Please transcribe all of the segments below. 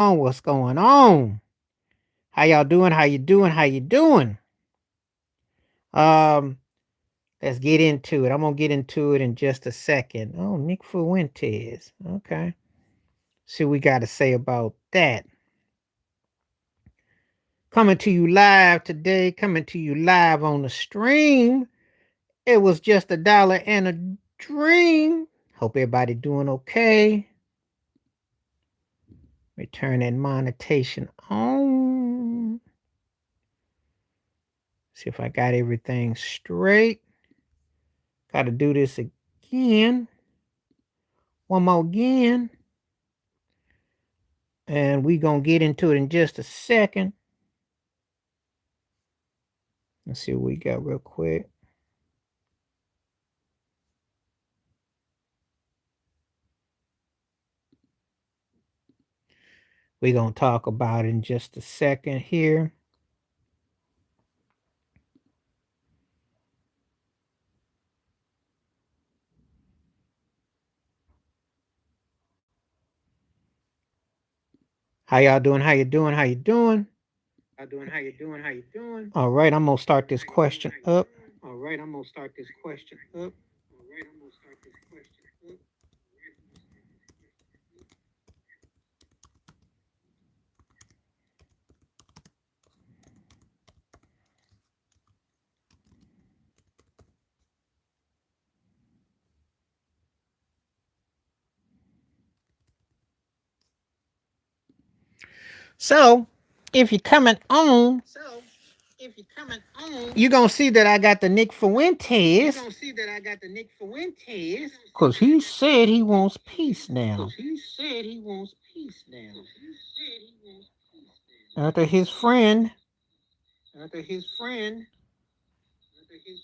What's going on? How y'all doing? How you doing? How you doing? Um, let's get into it. I'm gonna get into it in just a second. Oh, Nick Fuentes. Okay. See what we got to say about that. Coming to you live today. Coming to you live on the stream. It was just $1 and a dream. Hope everybody doing okay. Return that monetization on. See if I got everything straight. Got to do this again. One more again. And we going to get into it in just a second. Let's see what we got real quick. We're going to talk about it in just a second here. How y'all doing? How you doing? How you doing? How doing? How you doing? How you doing? All right, I'm going to start this question up. All right, I'm gonna start this question up. So, if you're coming on, you're going to see that I got the Nick Fuentes. Because he said he wants peace now. After his friend,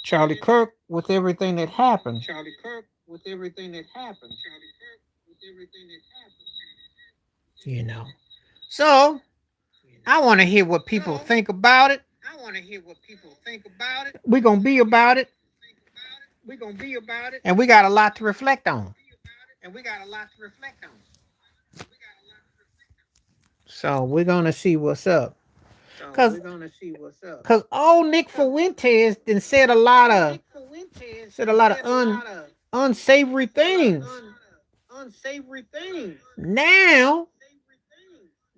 Charlie Kirk, with everything that happened. You know. So, I want to hear what people think about it. We're going to be about it. And we got a lot to reflect on. So we're gonna see what's up. Cause old Nick Fuentes then said a lot of unsavory things.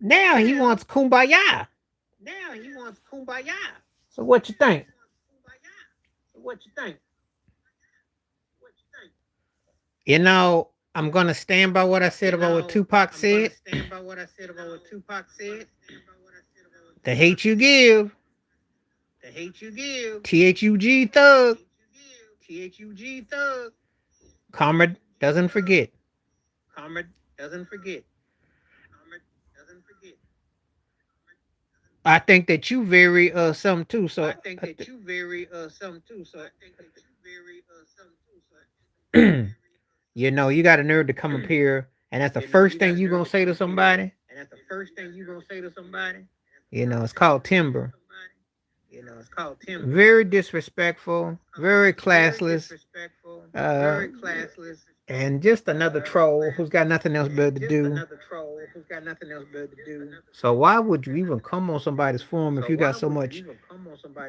Now he wants kumbaya. So what you think? You know, I'm gonna stand by what I said about what Tupac said. The hate you give. THUG thug. Comrade doesn't forget. I think that you very something too. So you know, you got a nerve to come up here, and that's the first thing you gonna say to somebody. You know, it's called timber. Very disrespectful, very classless, uh, and just another troll who's got nothing else better to do. So why would you even come on somebody's forum if you got so much?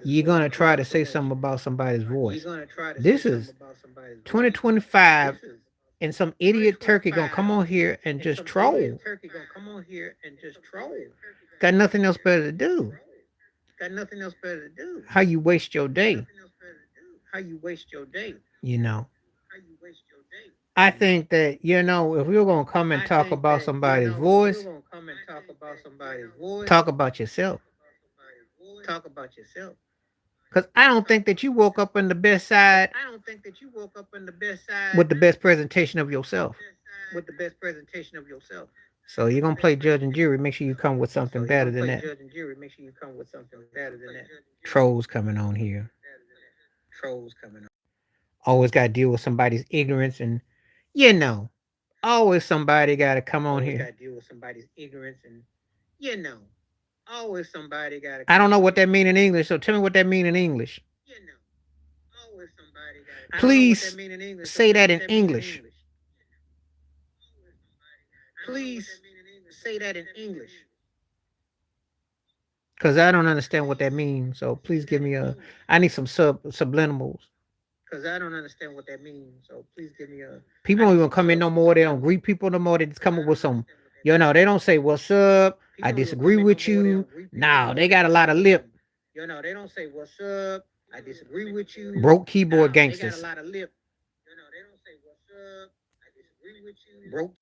You're gonna try to say something about somebody's voice. This is 2025, and some idiot turkey gonna come on here and just troll. Got nothing else better to do. How you waste your day? You know. I think that, you know, if you're gonna come and talk about somebody's voice, talk about yourself. Cause I don't think that you woke up on the best side with the best presentation of yourself. So you're gonna play judge and jury. Make sure you come with something better than that. Trolls coming on here. Always got to deal with somebody's ignorance, and you know, always somebody got to come on here. I don't know what that mean in English, so tell me what that mean in English. Please say that in English. say that in English. Because I don't understand what that means. So please give me a. I need some subliminals. Because I don't understand what that means. So please give me a. People don't even come in no more. They don't greet people no more. They just come up with some. You know, they don't say what's up. I disagree with you. No, they got a lot of lip. You know, they don't say what's up. I disagree with you. Broke keyboard gangsters. gangsters. They got a lot of lip. You know, they don't say what's up. I disagree with you. Broke.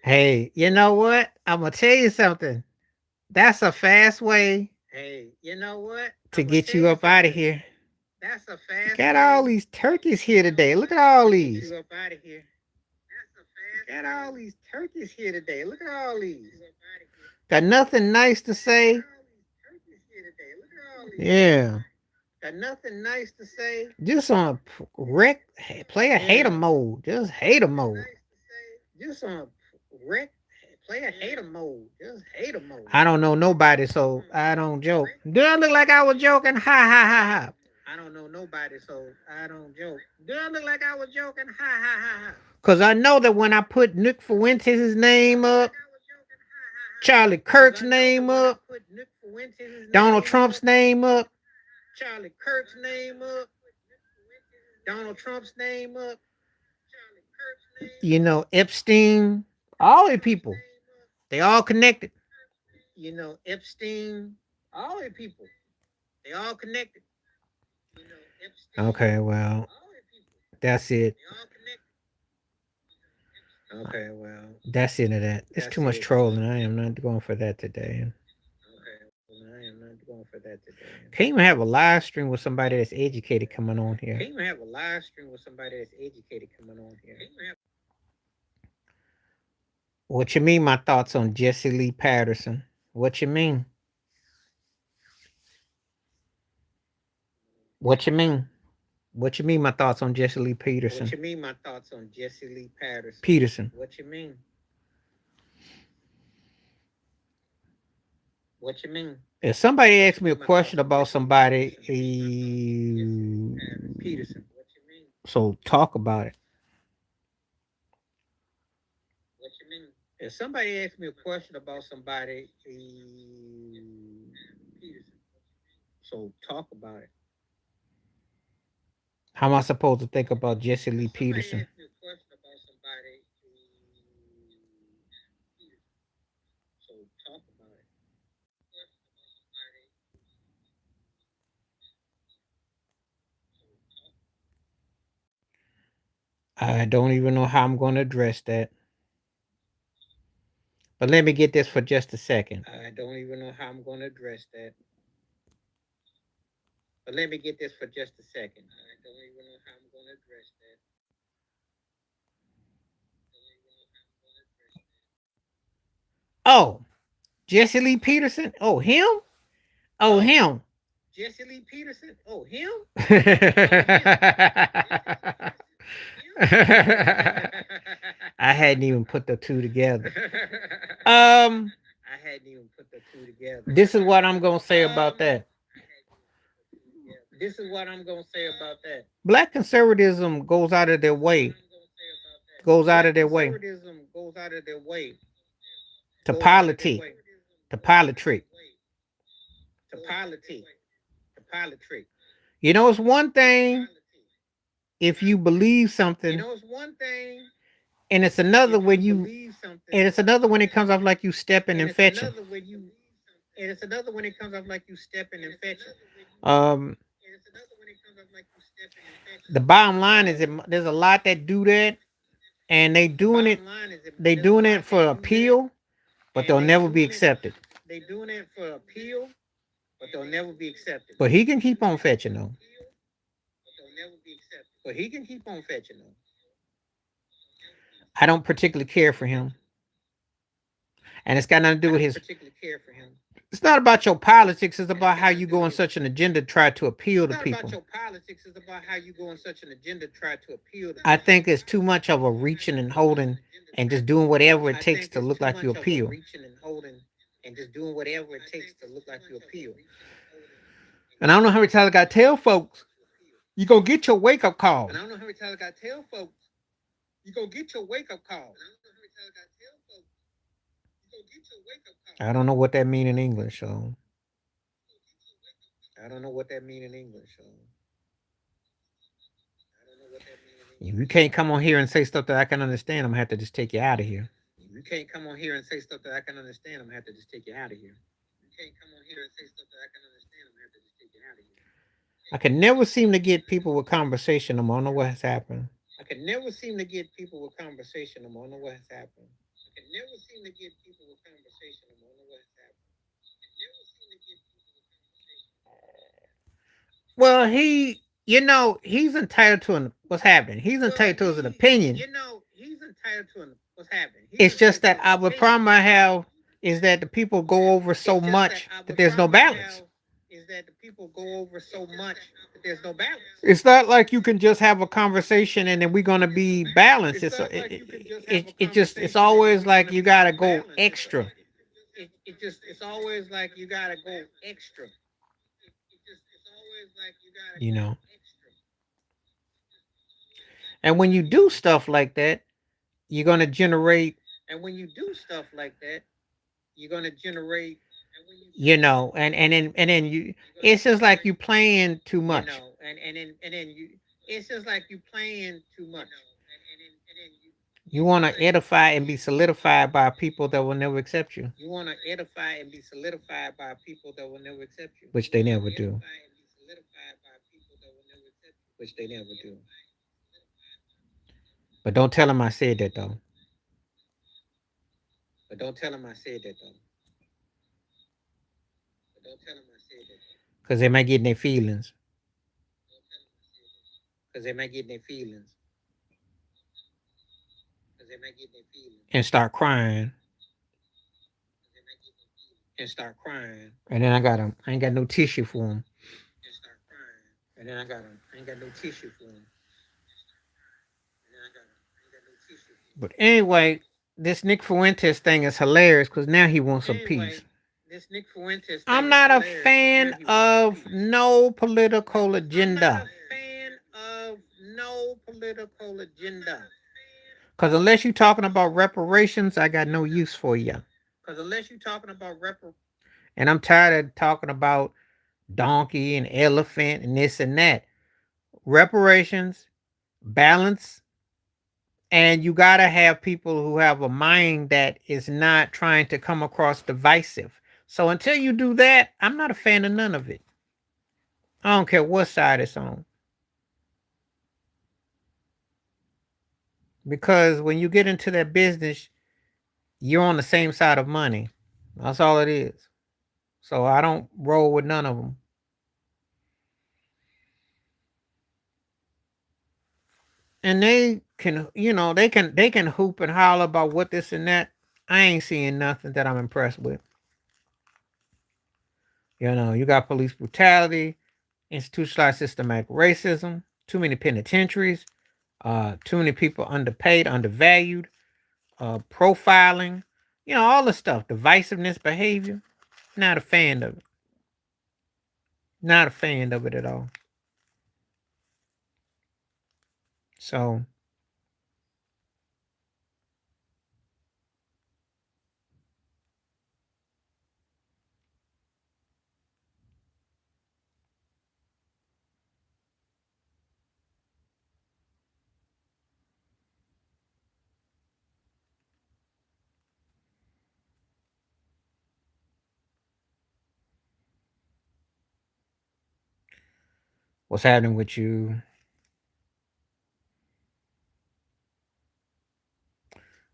Hey, you know what? I'm gonna tell you something. That's a fast way. Hey, you know what? To get you up out of here. That's a fast. Got all these turkeys here today. Look at all these. Get you up out of here. Got all these turkeys here today. Look at all these. Got nothing nice to say. Yeah. Got nothing nice to say. Just on player hater mode. Just hater mode. Just on player hater mode. Just hater mode. I don't know nobody, so I don't joke. Do I look like I was joking? Ha ha ha ha. I don't know nobody, so I don't joke. Do I look like I was joking? Ha ha ha ha. Because I know that when I put Nick Fuentes' name up, Charlie Kirk's name up, Donald Trump's name up, Charlie Kirk's name up, Donald Trump's name up, you know, Epstein, all the people, they all connected. You know, Epstein, all the people, they all connected. Okay, well, that's it. Okay, well, that's it of that. It's too much trolling. I am not going for that today. Can't even have a live stream with somebody that's educated coming on here. Can't even have a live stream with somebody that's educated coming on here. What you mean? My thoughts on Jesse Lee Patterson? What you mean? What you mean? What you mean? My thoughts on Jesse Lee Peterson? What you mean? My thoughts on Jesse Lee Patterson? Peterson. What you mean? What you mean? If somebody asks me a question about somebody, Peterson. What you mean? So talk about it. What you mean? If somebody asks me a question about somebody, Peterson. So talk about it. How am I supposed to think about Jesse Lee Peterson? I don't even know how I'm going to address that. But let me get this for just a second. I don't even know how I'm going to address that. But let me get this for just a second. I don't even know how I'm going to address that. Oh, Jesse Lee Peterson? Oh, him? Oh, him. Jesse Lee Peterson? Oh, him? I hadn't even put the two together. I hadn't even put the two together. This is what I'm going to say about that. This is what I'm going to say about that. Black conservatism goes out of their way. Goes out of their way. To politic. To politrick. To politic. To politrick. You know, it's one thing if you believe something. You know, it's one thing. And it's another when you. And it's another when it comes off like you stepping and fetching. And it's another when it comes off like you stepping and fetching. The bottom line is there's a lot that do that, and they doing it for appeal, but they'll never be accepted. They doing it for appeal, but they'll never be accepted. But he can keep on fetching though. But he can keep on fetching though. I don't particularly care for him, and it's got nothing to do with his. It's not about your politics. It's about how you go on such an agenda to try to appeal to people. I think it's too much of a reaching and holding and just doing whatever it takes to look like you appeal. And I don't know how many times I got to tell folks, you're going to get your wake-up call. You go get your wake up call. I don't know what that mean in English, so I don't know what that mean in English. So you can't come on here and say stuff that I can understand. I'm gonna have to just take you out of here. You can't come on here and say stuff that I can understand. I'm gonna have to just take you out of here. You can't come on here and say stuff that I can understand. I'm gonna have to just take you out of here. I can never seem to get people with conversation. I don't know what has happened. I can never seem to get people with conversation. I don't know what has happened. I can never seem to get people with conversation. I don't know what has happened. I can never seem to get people with conversation. Well, he's entitled to what's happening. He's entitled to his opinion. He's entitled to what's happening. It's just that the problem I have is that the people go over so much that there's no balance. Is that the people go over so much that there's no balance. It's not like you can just have a conversation and then we're gonna be balanced. It's always like you gotta go extra. It's always like you gotta go extra. You know. And when you do stuff like that, you're gonna generate. And when you do stuff like that, you're gonna generate. And then you. It's just like you playing too much. And then you. It's just like you playing too much. You want to edify and be solidified by people that will never accept you. You want to edify and be solidified by people that will never accept you. Which they never do. Which they never do. But don't tell them I said that though. But don't tell them I said that though. Because they might get in their feelings. And start crying. And then I ain't got no tissue for them. I ain't got no tissue for them. But anyway, this Nick Fuentes thing is hilarious because now he wants some peace. I'm not a fan of no political agenda. Because unless you're talking about reparations, I got no use for you. And I'm tired of talking about donkey and elephant and this and that. Reparations, balance, and you got to have people who have a mind that is not trying to come across divisive. So until you do that, I'm not a fan of none of it. I don't care what side it's on. Because when you get into that business, you're on the same side of money. That's all it is. So I don't roll with none of them. And they can, they can hoop and holler about what this and that. I ain't seeing nothing that I'm impressed with. You got police brutality, institutionalized systematic racism, too many penitentiaries, too many people underpaid, undervalued, profiling, all the stuff, divisiveness, behavior. Not a fan of it. Not a fan of it at all. So what's happening with you?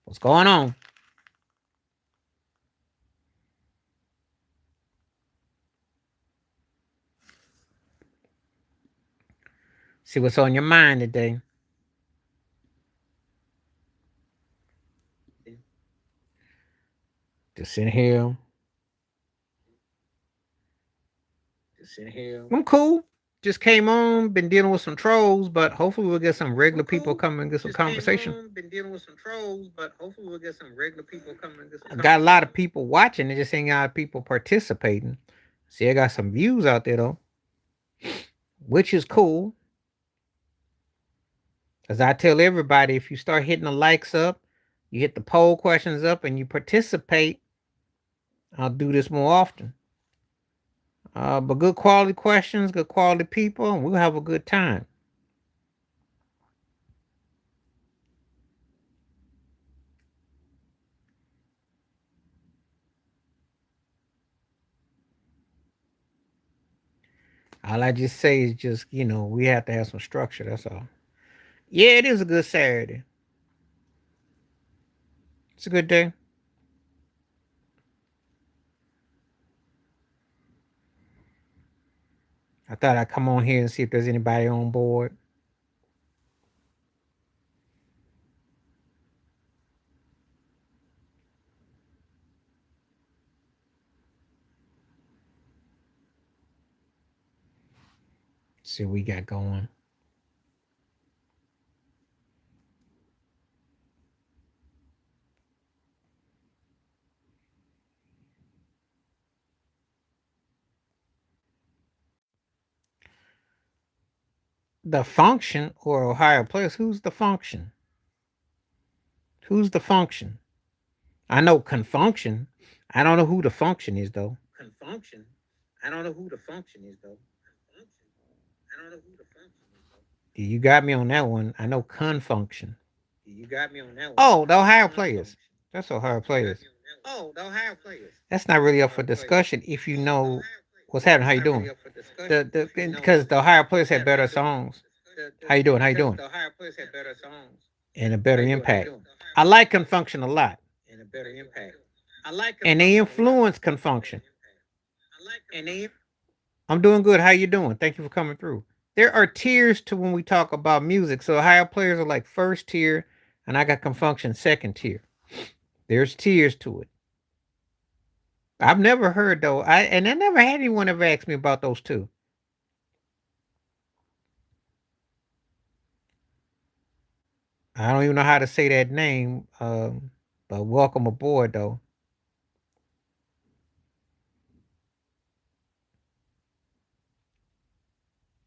What's going on? See what's on your mind today. Just sitting here. I'm cool. Just came on, been dealing with some trolls, but hopefully we'll get some regular people coming and get some conversation. Been dealing with some trolls, but hopefully we'll get some regular people coming and get some conversation. I got a lot of people watching, it just ain't got people participating. See, I got some views out there though, which is cool. Because I tell everybody, if you start hitting the likes up, you hit the poll questions up, and you participate, I'll do this more often. But good quality questions, good quality people, and we'll have a good time. All I just say is just, we have to have some structure. That's all. Yeah, it is a good Saturday. It's a good day. I thought I'd come on here and see if there's anybody on board. See what we got going. The function or a higher place, who's the function? Who's the function? I know confunction. I don't know who the function is though. Confunction. I don't know who the function is though. Confunction. I don't know who the function is though. You got me on that one. I know confunction. You got me on that one. Oh, the Ohio players. That's Ohio players. Oh, the Ohio players. That's not really up for discussion if you know what's happening. How you doing? Because the Ohio players had better songs. How you doing? How you doing? The Ohio players had better songs and a better impact. I like confunction a lot. And a better impact. I like. And they influence confunction. I like. And they. I'm doing good. How you doing? Thank you for coming through. There are tiers to when we talk about music. So Ohio players are like first tier, and I got confunction second tier. There's tiers to it. I've never heard though. I never had anyone ever ask me about those two. I don't even know how to say that name. But welcome aboard though.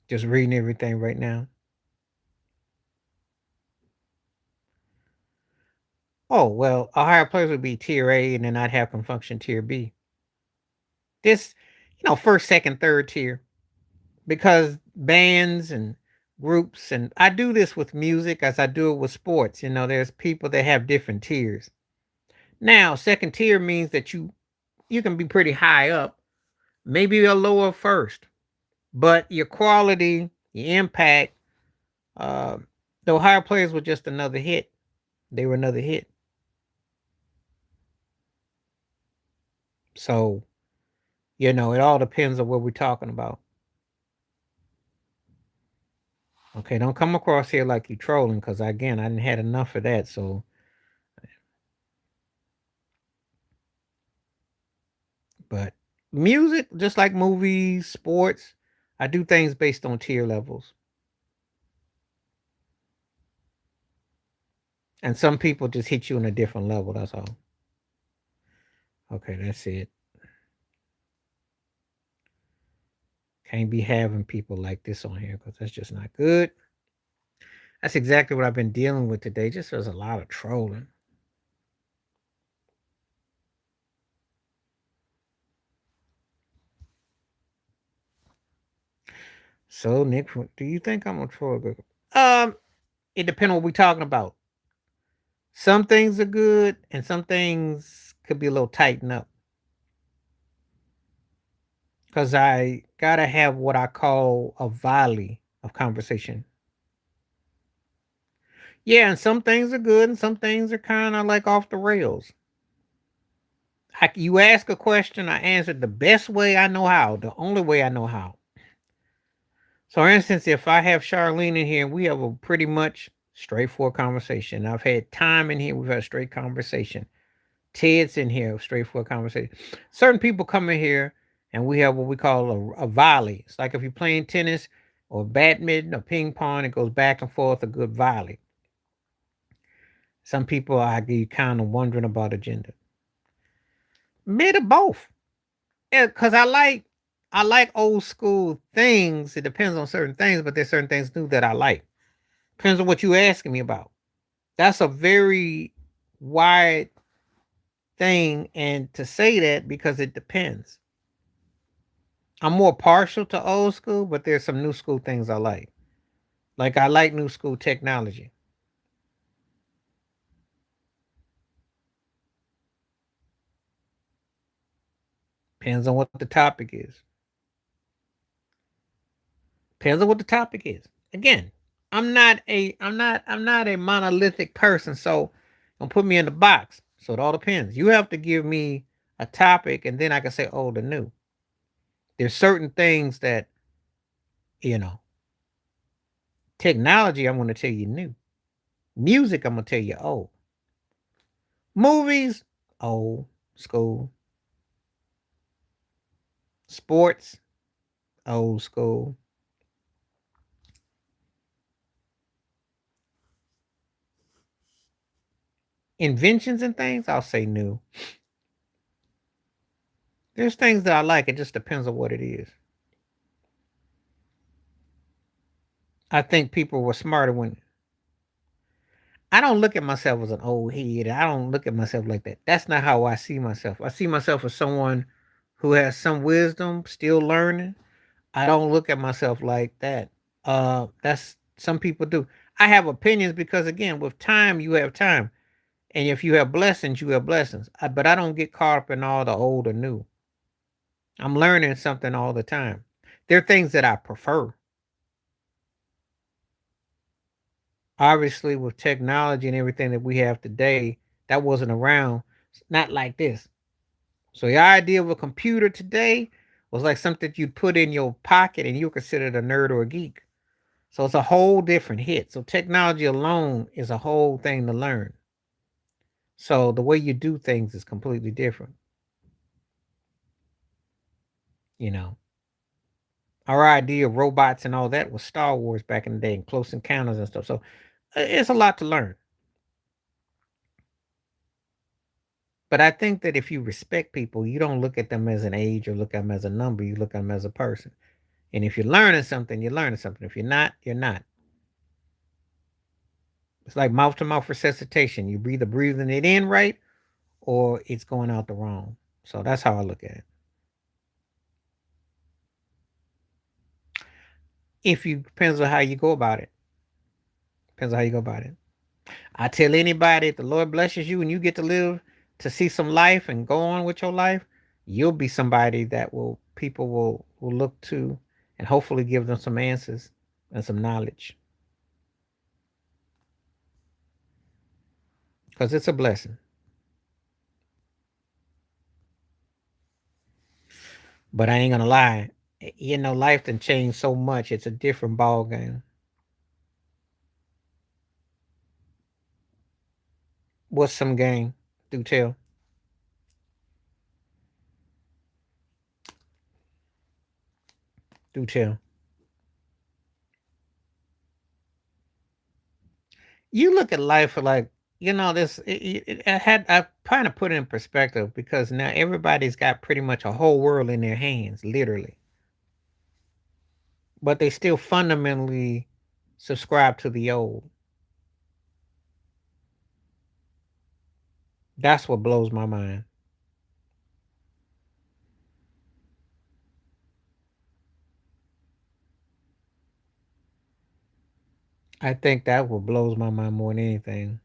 Just reading everything right now. Oh well, a higher place would be tier A, and then I'd have confunction tier B. This, first, second, third tier, because bands and groups, and I do this with music as I do it with sports. There's people that have different tiers. Now, second tier means that you can be pretty high up, maybe a lower first, but your quality, your impact, uh, the higher players were just another hit. They were another hit. So, it all depends on what we're talking about. Okay, don't come across here like you trolling, because again, I didn't had enough of that. So, but music, just like movies, sports, I do things based on tier levels. And some people just hit you on a different level. That's all. Okay, that's it. Can't be having people like this on here because that's just not good. That's exactly what I've been dealing with today. Just there's a lot of trolling. So, Nick, do you think I'm a troll? It depends on what we're talking about. Some things are good, and some things could be a little tightened up. Because I gotta have what I call a volley of conversation. Yeah, and some things are good, and some things are kind of like off the rails. You ask a question, I answer the best way I know how, the only way I know how. So, for instance, if I have Charlene in here, we have a pretty much straightforward conversation. I've had time in here, we've had a straight conversation. Ted's in here, straightforward conversation. Certain people come in here, and we have what we call a volley. It's like if you're playing tennis or badminton or ping pong, it goes back and forth, a good volley. Some people are kind of wondering about agenda. Bit of both. Yeah, because I like old school things. It depends on certain things, but there's certain things new that I like. Depends on what you asking me about. That's a very wide thing, and to say that because it depends. I'm more partial to old school, but there's some new school things I like. Like I like new school technology. Depends on what the topic is. Depends on what the topic is. Again, I'm not a monolithic person, so don't put me in the box. So it all depends. You have to give me a topic and then I can say old or new. There's certain things that, you know, technology I'm gonna tell you new. Music I'm gonna tell you old. Movies, old school. Sports, old school. Inventions and things, I'll say new. There's things that I like. It just depends on what it is. I think people were smarter when I don't look at myself as an old head. I don't look at myself like that. That's not how I see myself. I see myself as someone who has some wisdom, still learning. I don't look at myself like that. That's some people do. I have opinions because again, with time you have time. And if you have blessings, you have blessings. But I don't get caught up in all the old or new. I'm learning something all the time. There are things that I prefer. Obviously, with technology and everything that we have today, that wasn't around. Not like this. So the idea of a computer today was like something you'd put in your pocket and you're considered a nerd or a geek. So it's a whole different hit. So technology alone is a whole thing to learn. So the way you do things is completely different. You know, our idea of robots and all that was Star Wars back in the day and Close Encounters and stuff. So it's a lot to learn. But I think that if you respect people, you don't look at them as an age or look at them as a number. You look at them as a person. And if you're learning something, you're learning something. If you're not, you're not. It's like mouth to mouth resuscitation. You either breathing it in right or it's going out the wrong. So that's how I look at it. If you depends on how you go about it. Depends on how you go about it. I tell anybody if the Lord blesses you and you get to live to see some life and go on with your life, you'll be somebody that will people will look to and hopefully give them some answers and some knowledge. Because it's a blessing. But I ain't gonna lie. You know, life done changed so much. It's a different ball game. What's some game? Do tell. Do tell. You look at life like this. I kind of put it in perspective because now everybody's got pretty much a whole world in their hands, literally, but they still fundamentally subscribe to the old. That's what blows my mind. I think that what blows my mind more than anything.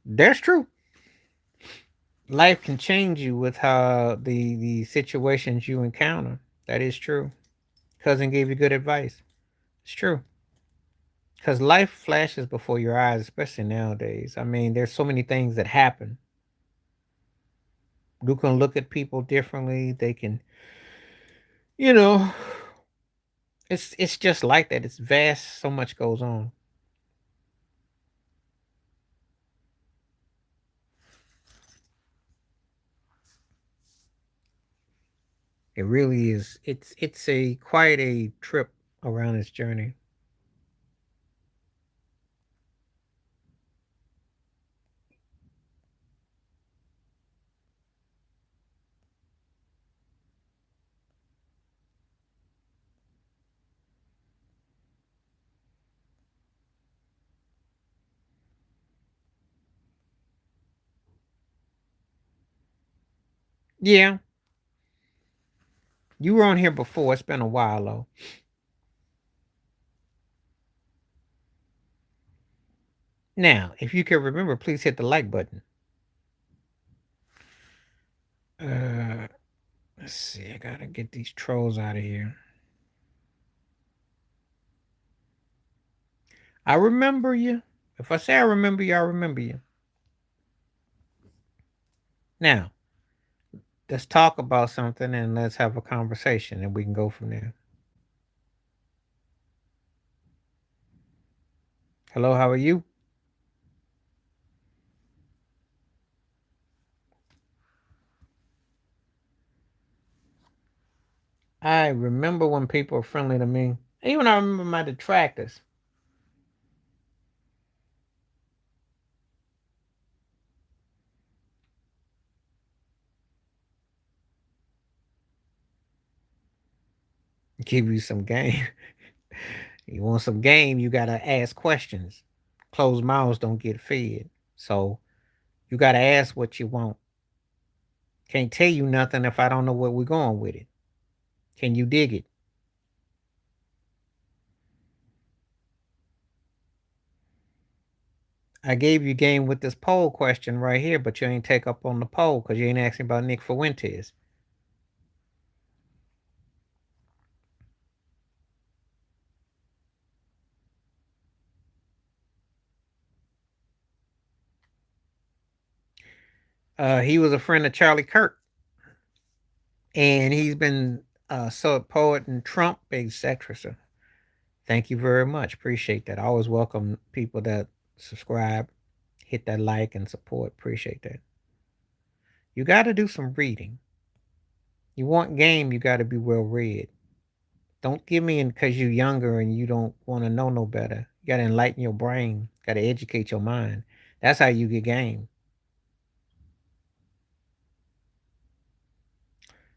That's true. Life can change you with how the situations you encounter. That is true. Cousin gave you good advice. It's true. Because life flashes before your eyes, especially nowadays. I mean, there's so many things that happen. You can look at people differently. They can, you know, it's just like that. It's vast. So much goes on. It really is. It's a quite a trip around this journey. Yeah, you were on here before. It's been a while though. Now, if you can remember, please hit the like button. Uh, let's see. I gotta get these trolls out of here. I remember you. If I say I remember you, I remember you. Now, let's talk about something and let's have a conversation and we can go from there. Hello, how are you? I remember when people were friendly to me. Even I remember my detractors. Give you some game. You want some game, you gotta ask questions. Closed mouths don't get fed. So you gotta ask what you want. Can't tell you nothing if I don't know where we're going with it. Can you dig it? I gave you game with this poll question right here, but you ain't take up on the poll because you ain't asking about Nick Fuentes. He was a friend of Charlie Kirk, and he's been so poet and Trump, etc. So thank you very much. Appreciate that. I always welcome people that subscribe, hit that like and support. Appreciate that. You got to do some reading. You want game, you got to be well read. Don't give me in because you're younger and you don't want to know no better. You got to enlighten your brain. Got to educate your mind. That's how you get game.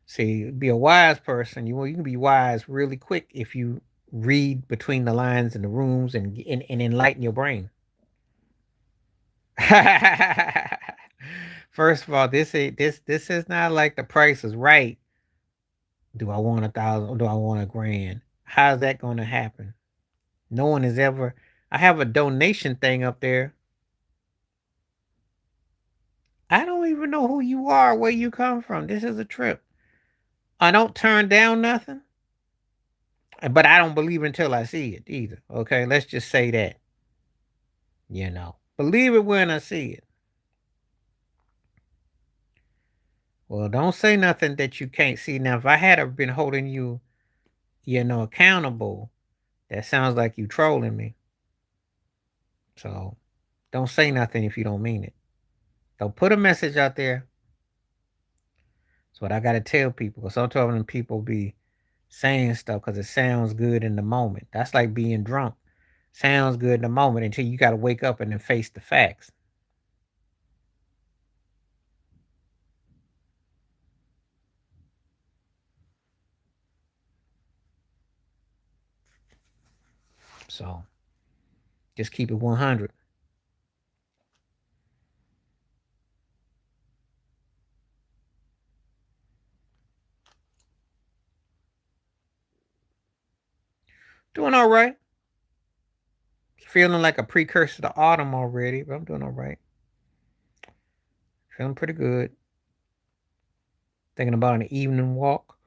See, be a wise person. You can be wise really quick if you read between the lines in the rooms and enlighten your brain. First of all, this is not like the price is right. Do I want 1,000 or do I want 1,000? How's that going to happen? No one has ever. I have a donation thing up there. I don't even know who you are, where you come from. This is a trip. I don't turn down nothing, but I don't believe until I see it either. Okay, let's just say that. Believe it when I see it. Well, don't say nothing that you can't see. Now, if I had been holding you, accountable, that sounds like you trolling me. So don't say nothing if you don't mean it. Don't put a message out there. That's what I got to tell people. Because sometimes people be saying stuff because it sounds good in the moment. That's like being drunk. Sounds good in the moment until you got to wake up and then face the facts. So just keep it 100. Doing all right. Feeling like a precursor to autumn already, but I'm doing all right. Feeling pretty good. Thinking about an evening walk.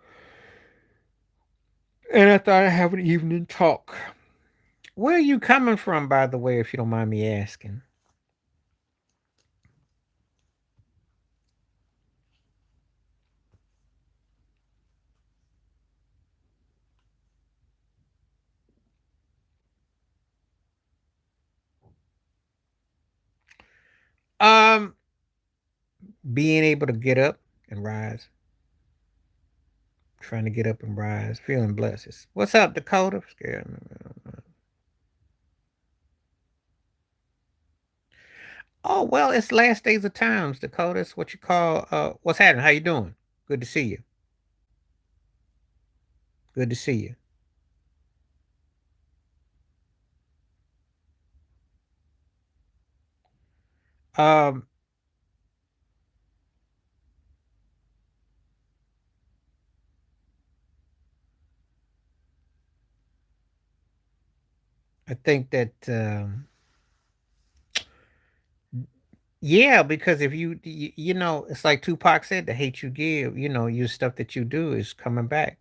And I thought I'd have an evening talk. Where are you coming from, by the way, if you don't mind me asking? Um, Being able to get up and rise. Trying to get up and rise. Feeling blessed. What's up, Dakota? Scared. Oh well, it's last days of times, Dakota. It's what you call what's happening? How you doing? Good to see you. Good to see you. Um, I think that yeah, because if you know, it's like Tupac said, the hate you give, you know, your stuff that you do is coming back.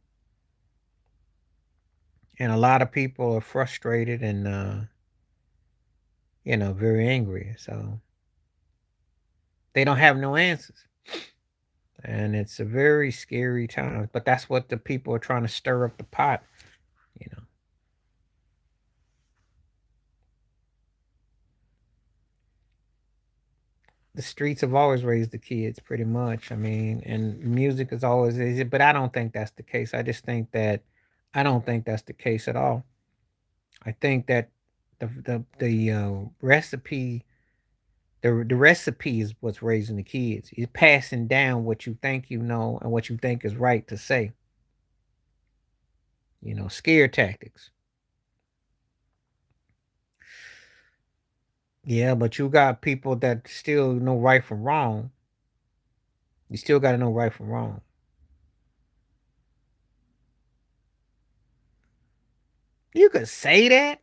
And a lot of people are frustrated and you know, very angry. So they don't have no answers. And it's a very scary time. But that's what the people are trying to stir up the pot, you know. The streets have always raised the kids pretty much. I mean, and music is always easy, but I don't think that's the case. I just think that I don't think that's the case at all. I think that the recipe the recipe is what's raising the kids. It's passing down what you think you know and what you think is right to say. You know, scare tactics. Yeah, but you got people that still know right from wrong. You still got to know right from wrong. You could say that,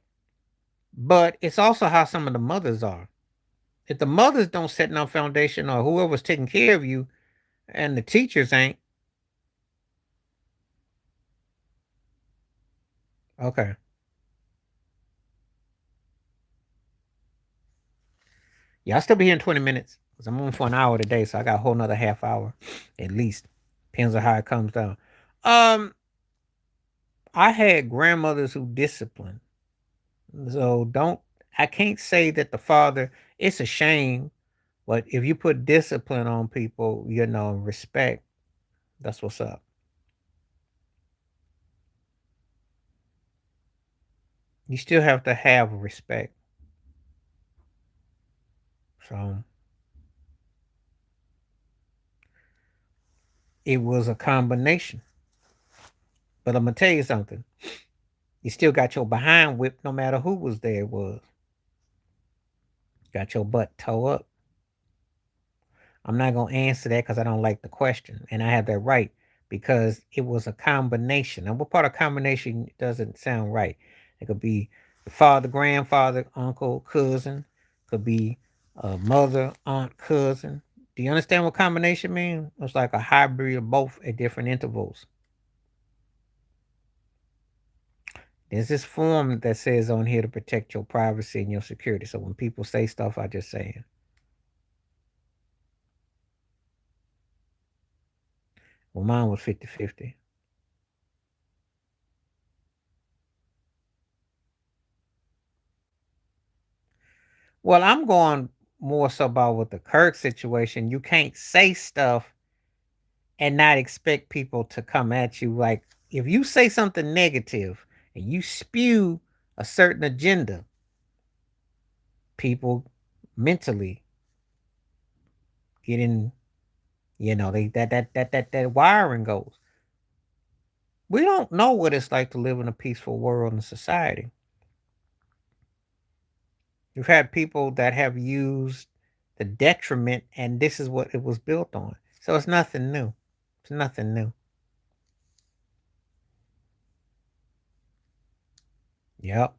but it's also how some of the mothers are. If the mothers don't set no foundation or whoever's taking care of you and the teachers ain't, okay. Yeah, I'll still be here in 20 minutes because I'm on for an hour today, so I got a whole nother half hour at least. Depends on how it comes down. Um, I had grandmothers who disciplined. So don't I can't say that the father it's a shame, but if you put discipline on people, you know, respect, that's what's up. You still have to have respect. So it was a combination. But I'm gonna tell you something. You still got your behind whipped no matter who was there it was. Got your butt toe up. I'm not gonna answer that because I don't like the question. And I have that right because it was a combination. And what part of combination doesn't sound right? It could be the father, grandfather, uncle, cousin, could be a mother, aunt, cousin. Do you understand what combination means? It's like a hybrid of both at different intervals. There's this form that says on here to protect your privacy and your security. So when people say stuff, I just say it. Well, mine was 50-50. Well, I'm going more so about with the Kirk situation. You can't say stuff and not expect people to come at you. Like if you say something negative and you spew a certain agenda, people mentally get in, you know, they that wiring goes. We don't know what it's like to live in a peaceful world and society. You've had people that have used the detriment, and this is what it was built on. So it's nothing new. It's nothing new. Yep.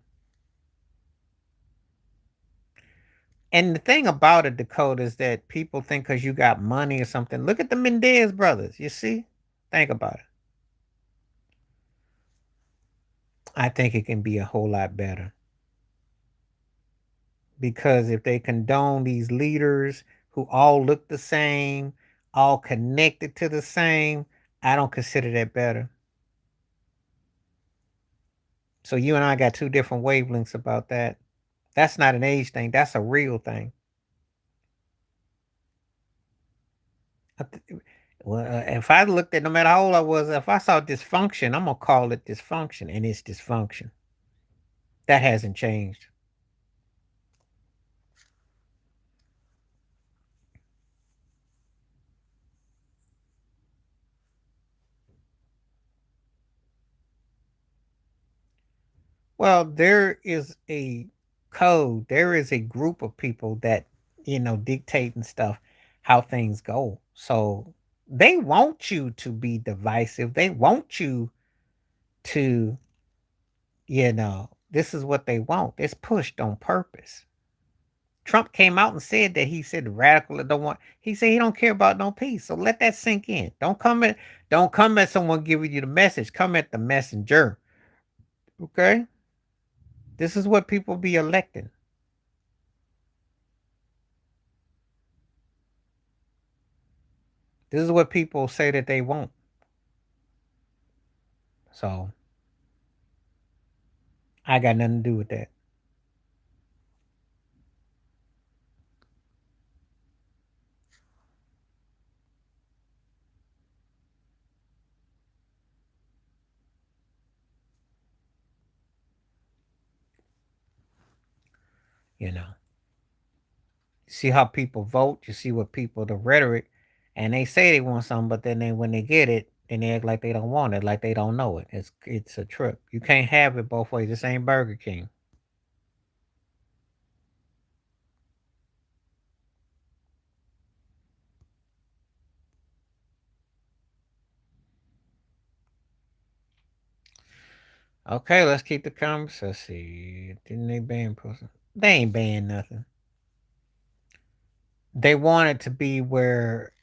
And the thing about it, Dakota, is that people think because you got money or something. Look at the Mendez brothers. You see? Think about it. I think it can be a whole lot better. Because if they condone these leaders who all look the same, all connected to the same, I don't consider that better. So you and I got two different wavelengths about that. That's not an age thing. That's a real thing. Well, if I looked at no matter how old I was, if I saw dysfunction, I'm gonna call it dysfunction, and it's dysfunction. That hasn't changed. Well, there is a code. There is a group of people that dictate and stuff how things go. So they want you to be divisive. They want you to, this is what they want. It's pushed on purpose. Trump came out and said that he said the radical don't want. He said he don't care about no peace. So let that sink in. Don't come at someone giving you the message. Come at the messenger. Okay? This is what people be electing. This is what people say that they want. So I got nothing to do with that. You know. You see how people vote. You see what people the rhetoric, and they say they want something, but then when they get it, then they act like they don't want it, like they don't know it. It's a trip. You can't have it both ways. This ain't Burger King. Okay, let's keep the conversation. Let's see. Didn't they ban person? They ain't ban nothing. They want it to be where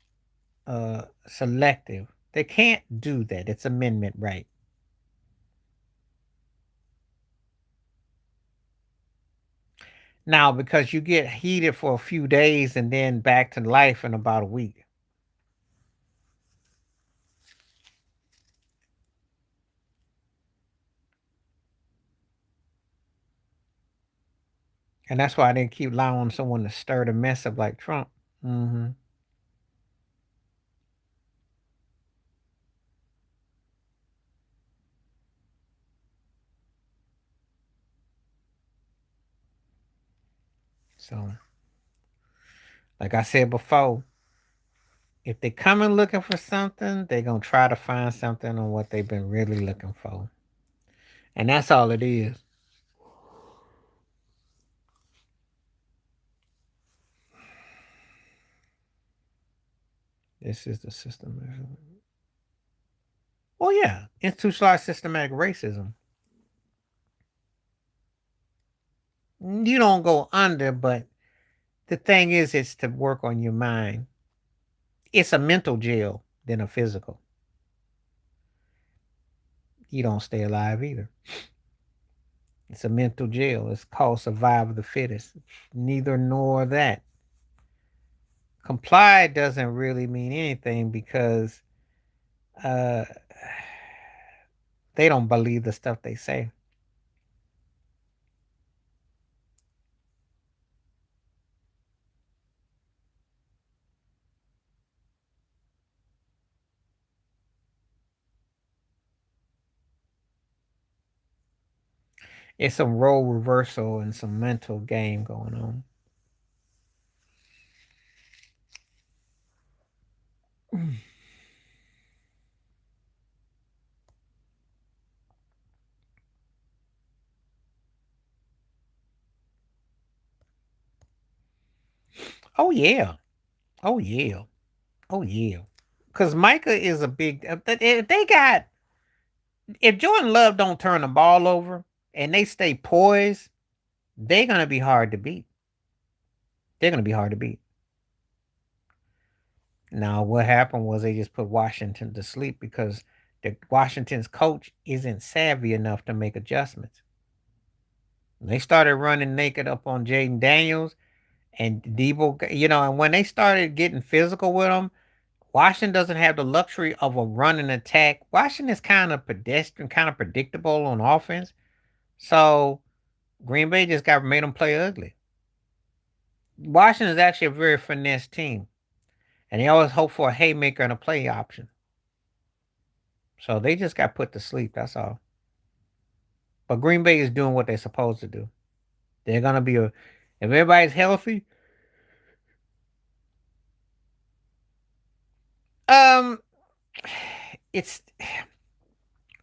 selective. They can't do that. It's amendment right. Now, because you get heated for a few days and then back to life in about a week. And that's why I didn't keep allowing someone to stir the mess up like Trump. Hmm. So, like I said before, if they coming looking for something, they're gonna try to find something on what they've been really looking for. And that's all it is. This is the system. Well, yeah, institutionalized systematic racism. You don't go under, but the thing is, it's to work on your mind. It's a mental jail than a physical. You don't stay alive either. It's a mental jail. It's called survival of the fittest. Neither nor that. Comply doesn't really mean anything because uh, they don't believe the stuff they say. It's some role reversal and some mental game going on. Oh yeah. Oh yeah. Oh yeah. Because Micah is a big. If they got, if Jordan Love don't turn the ball over and they stay poised, they're gonna be hard to beat. They're gonna be hard to beat. Now, what happened was they just put Washington to sleep because Washington's coach isn't savvy enough to make adjustments. They started running naked up on Jaden Daniels and Debo, and when they started getting physical with them, Washington doesn't have the luxury of a running attack. Washington is kind of pedestrian, kind of predictable on offense. So Green Bay just got made them play ugly. Washington is actually a very finesse team. And they always hope for a haymaker and a play option. So they just got put to sleep. That's all. But Green Bay is doing what they're supposed to do. They're gonna be a. If everybody's healthy, um, it's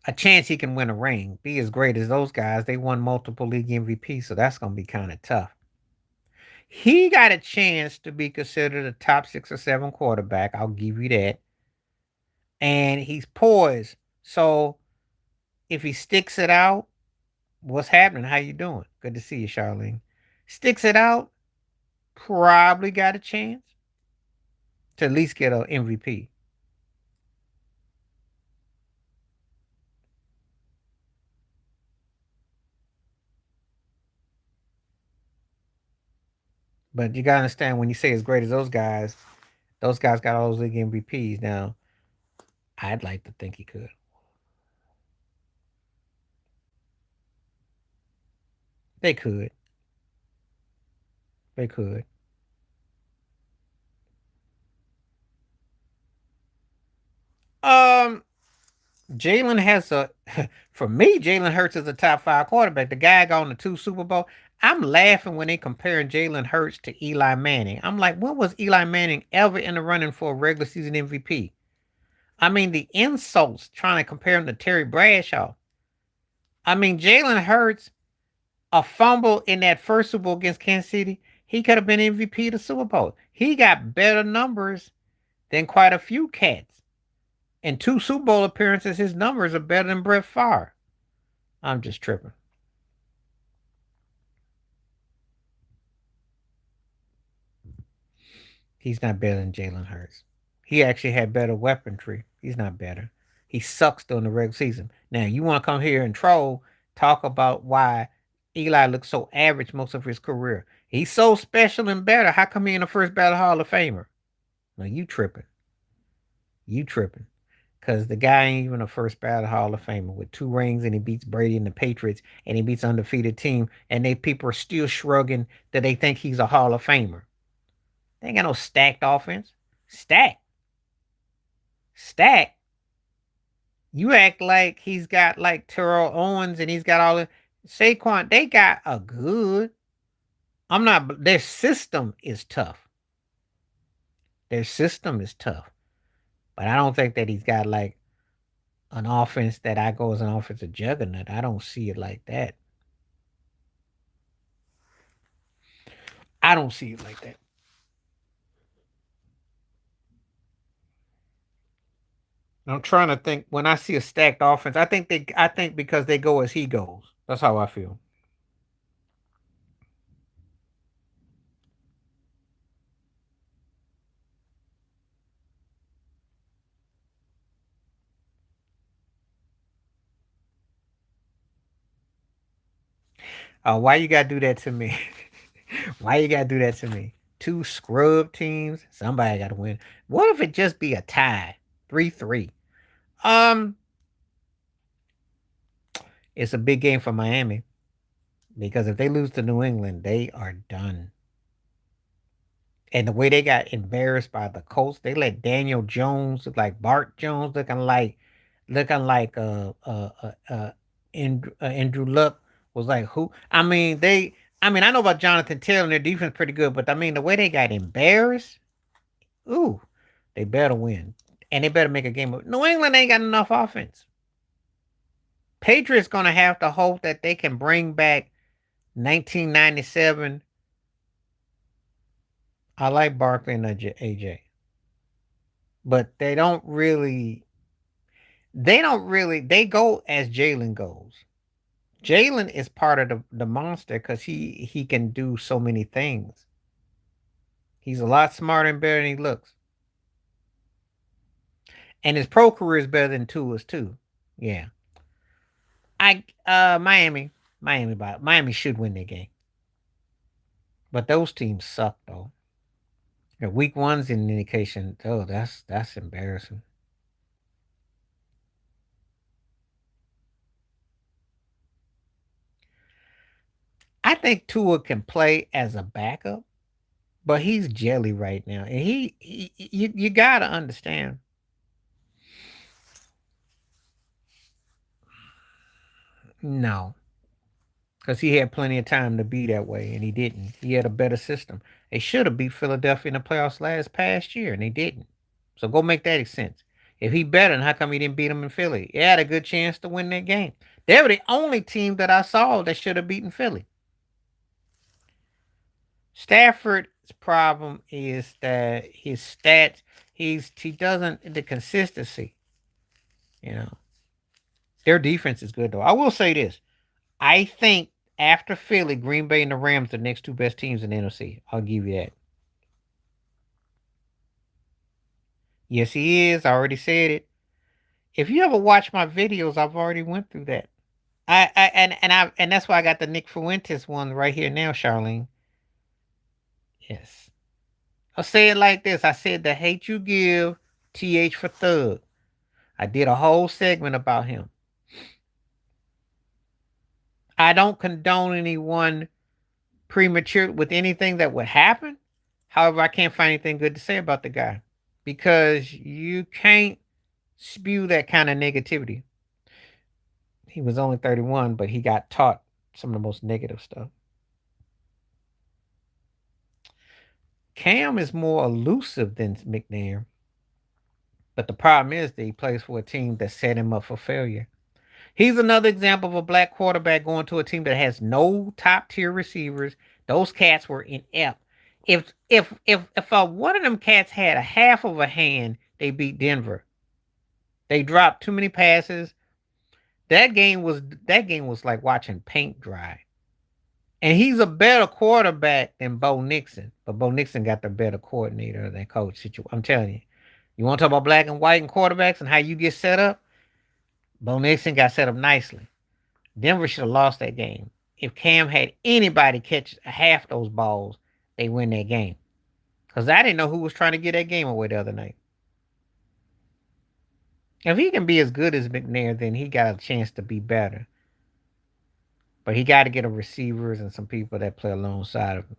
a chance he can win a ring. Be as great as those guys. They won multiple league MVP, so that's gonna be kind of tough. He got a chance to be considered a top 6 or 7 quarterback. I'll give you that. And he's poised. So if he sticks it out, what's happening? How you doing? Good to see you, Charlene. Sticks it out, probably got a chance to at least get an MVP. But you gotta understand when you say as great as those guys got all those league MVPs. Now, I'd like to think he could. They could. They could. Um, Jalen has a for me, Jalen Hurts is a top 5 quarterback. The guy got on the 2 Super Bowl. I'm laughing when they comparing Jalen Hurts to Eli Manning. I'm like, when was Eli Manning ever in the running for a regular season MVP? I mean, the insults trying to compare him to Terry Bradshaw. I mean, Jalen Hurts, a fumble in that first Super Bowl against Kansas City, he could have been MVP of the Super Bowl. He got better numbers than quite a few cats. In 2 Super Bowl appearances, his numbers are better than Brett Favre. I'm just tripping. He's not better than Jalen Hurts. He actually had better weaponry. He's not better. He sucks during the regular season. Now, you want to come here and troll, talk about why Eli looks so average most of his career. He's so special and better. How come he in the first ballot Hall of Famer? No, you tripping. You tripping. Because the guy ain't even a first ballot Hall of Famer with 2 rings and he beats Brady and the Patriots and he beats undefeated team and they people are still shrugging that they think he's a Hall of Famer. They ain't got no stacked offense. Stacked. Stacked. You act like he's got like Terrell Owens and he's got all the Saquon. They got a good. I'm not. Their system is tough. Their system is tough, but I don't think that he's got like an offense that I go as an offensive juggernaut. I don't see it like that. I don't see it like that. I'm trying to think. When I see a stacked offense, I think they. I think because they go as he goes. That's how I feel. Why you gotta do that to me? Why you gotta do that to me? 2 scrub teams. Somebody gotta win. What if it just be a tie? 3-3. Um, it's a big game for Miami because if they lose to New England, they are done. And the way they got embarrassed by the Colts, they let Daniel Jones look like Bart Jones, looking like Andrew Luck was like who? I mean they. I mean I know about Jonathan Taylor and their defense pretty good, but I mean the way they got embarrassed. Ooh, they better win, and they better make a game of. New England ain't got enough offense. Patriots gonna have to hope that they can bring back 1997. I like Barkley and AJ, but they don't really. They don't really. They go as Jalen goes. Jalen is part of the monster because he can do so many things. He's a lot smarter and better than he looks, and his pro career is better than Tua's too. Yeah, Miami should win their game, but those teams suck though. Week one's an indication. Oh, that's embarrassing. I think Tua can play as a backup, but he's jelly right now, and you gotta understand. No, because he had plenty of time to be that way, and he didn't. He had a better system. They should have beat Philadelphia in the playoffs last past year, and they didn't. So go make that sense. If he better, then how come he didn't beat them in Philly? He had a good chance to win that game. They were the only team that I saw that should have beaten Philly. Stafford's problem is that his stats, he doesn't the consistency. You know, their defense is good though. I will say this: I think after Philly, Green Bay and the Rams are the next two best teams in the NFC. I'll give you that. Yes, he is. I already said it. If you ever watch my videos, I've already went through that. And that's why I got the Nick Fuentes one right here now, Charlene. Yes. I'll say it like this. I said the hate you give, TH for thug. I did a whole segment about him. I don't condone anyone premature with anything that would happen. However, I can't find anything good to say about the guy because you can't spew that kind of negativity. He was only 31, but he got taught some of the most negative stuff. Cam is more elusive than McNair, but the problem is that he plays for a team that set him up for failure. He's another example of a black quarterback going to a team that has no top tier receivers. Those cats were inept. If one of them cats had a half of a hand, they beat Denver. They dropped too many passes. That game was like watching paint dry. And he's a better quarterback than Bo Nixon, but Bo Nixon got the better coordinator than coach. I'm telling you, you want to talk about black and white and quarterbacks and how you get set up? Bo Nixon got set up nicely. Denver should have lost that game. If Cam had anybody catch half those balls, they win that game. Because I didn't know who was trying to get that game away the other night. If he can be as good as McNair, then he got a chance to be better. But he got to get a receivers and some people that play alongside of him.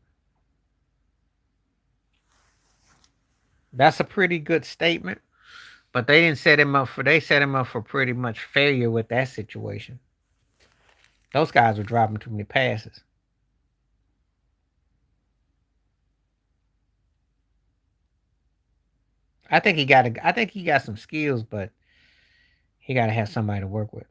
That's a pretty good statement. But they didn't set him up for they set him up for pretty much failure with that situation. Those guys were dropping too many passes. I think he got some skills, but he got to have somebody to work with.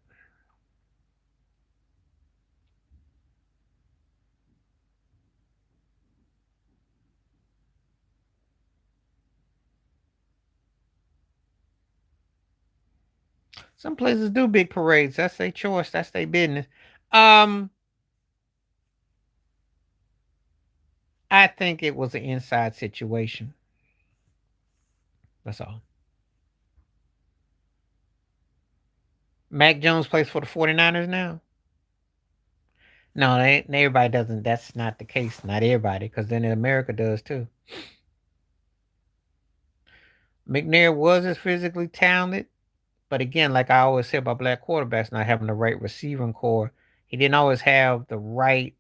Some places do big parades. That's their choice. That's their business. Um, I think it was an inside situation. That's all. Mac Jones plays for the 49ers now. No, everybody doesn't. That's not the case. Not everybody, because then America does too. McNair was as physically talented, but again, like I always say about black quarterbacks not having the right receiving core, he didn't always have the right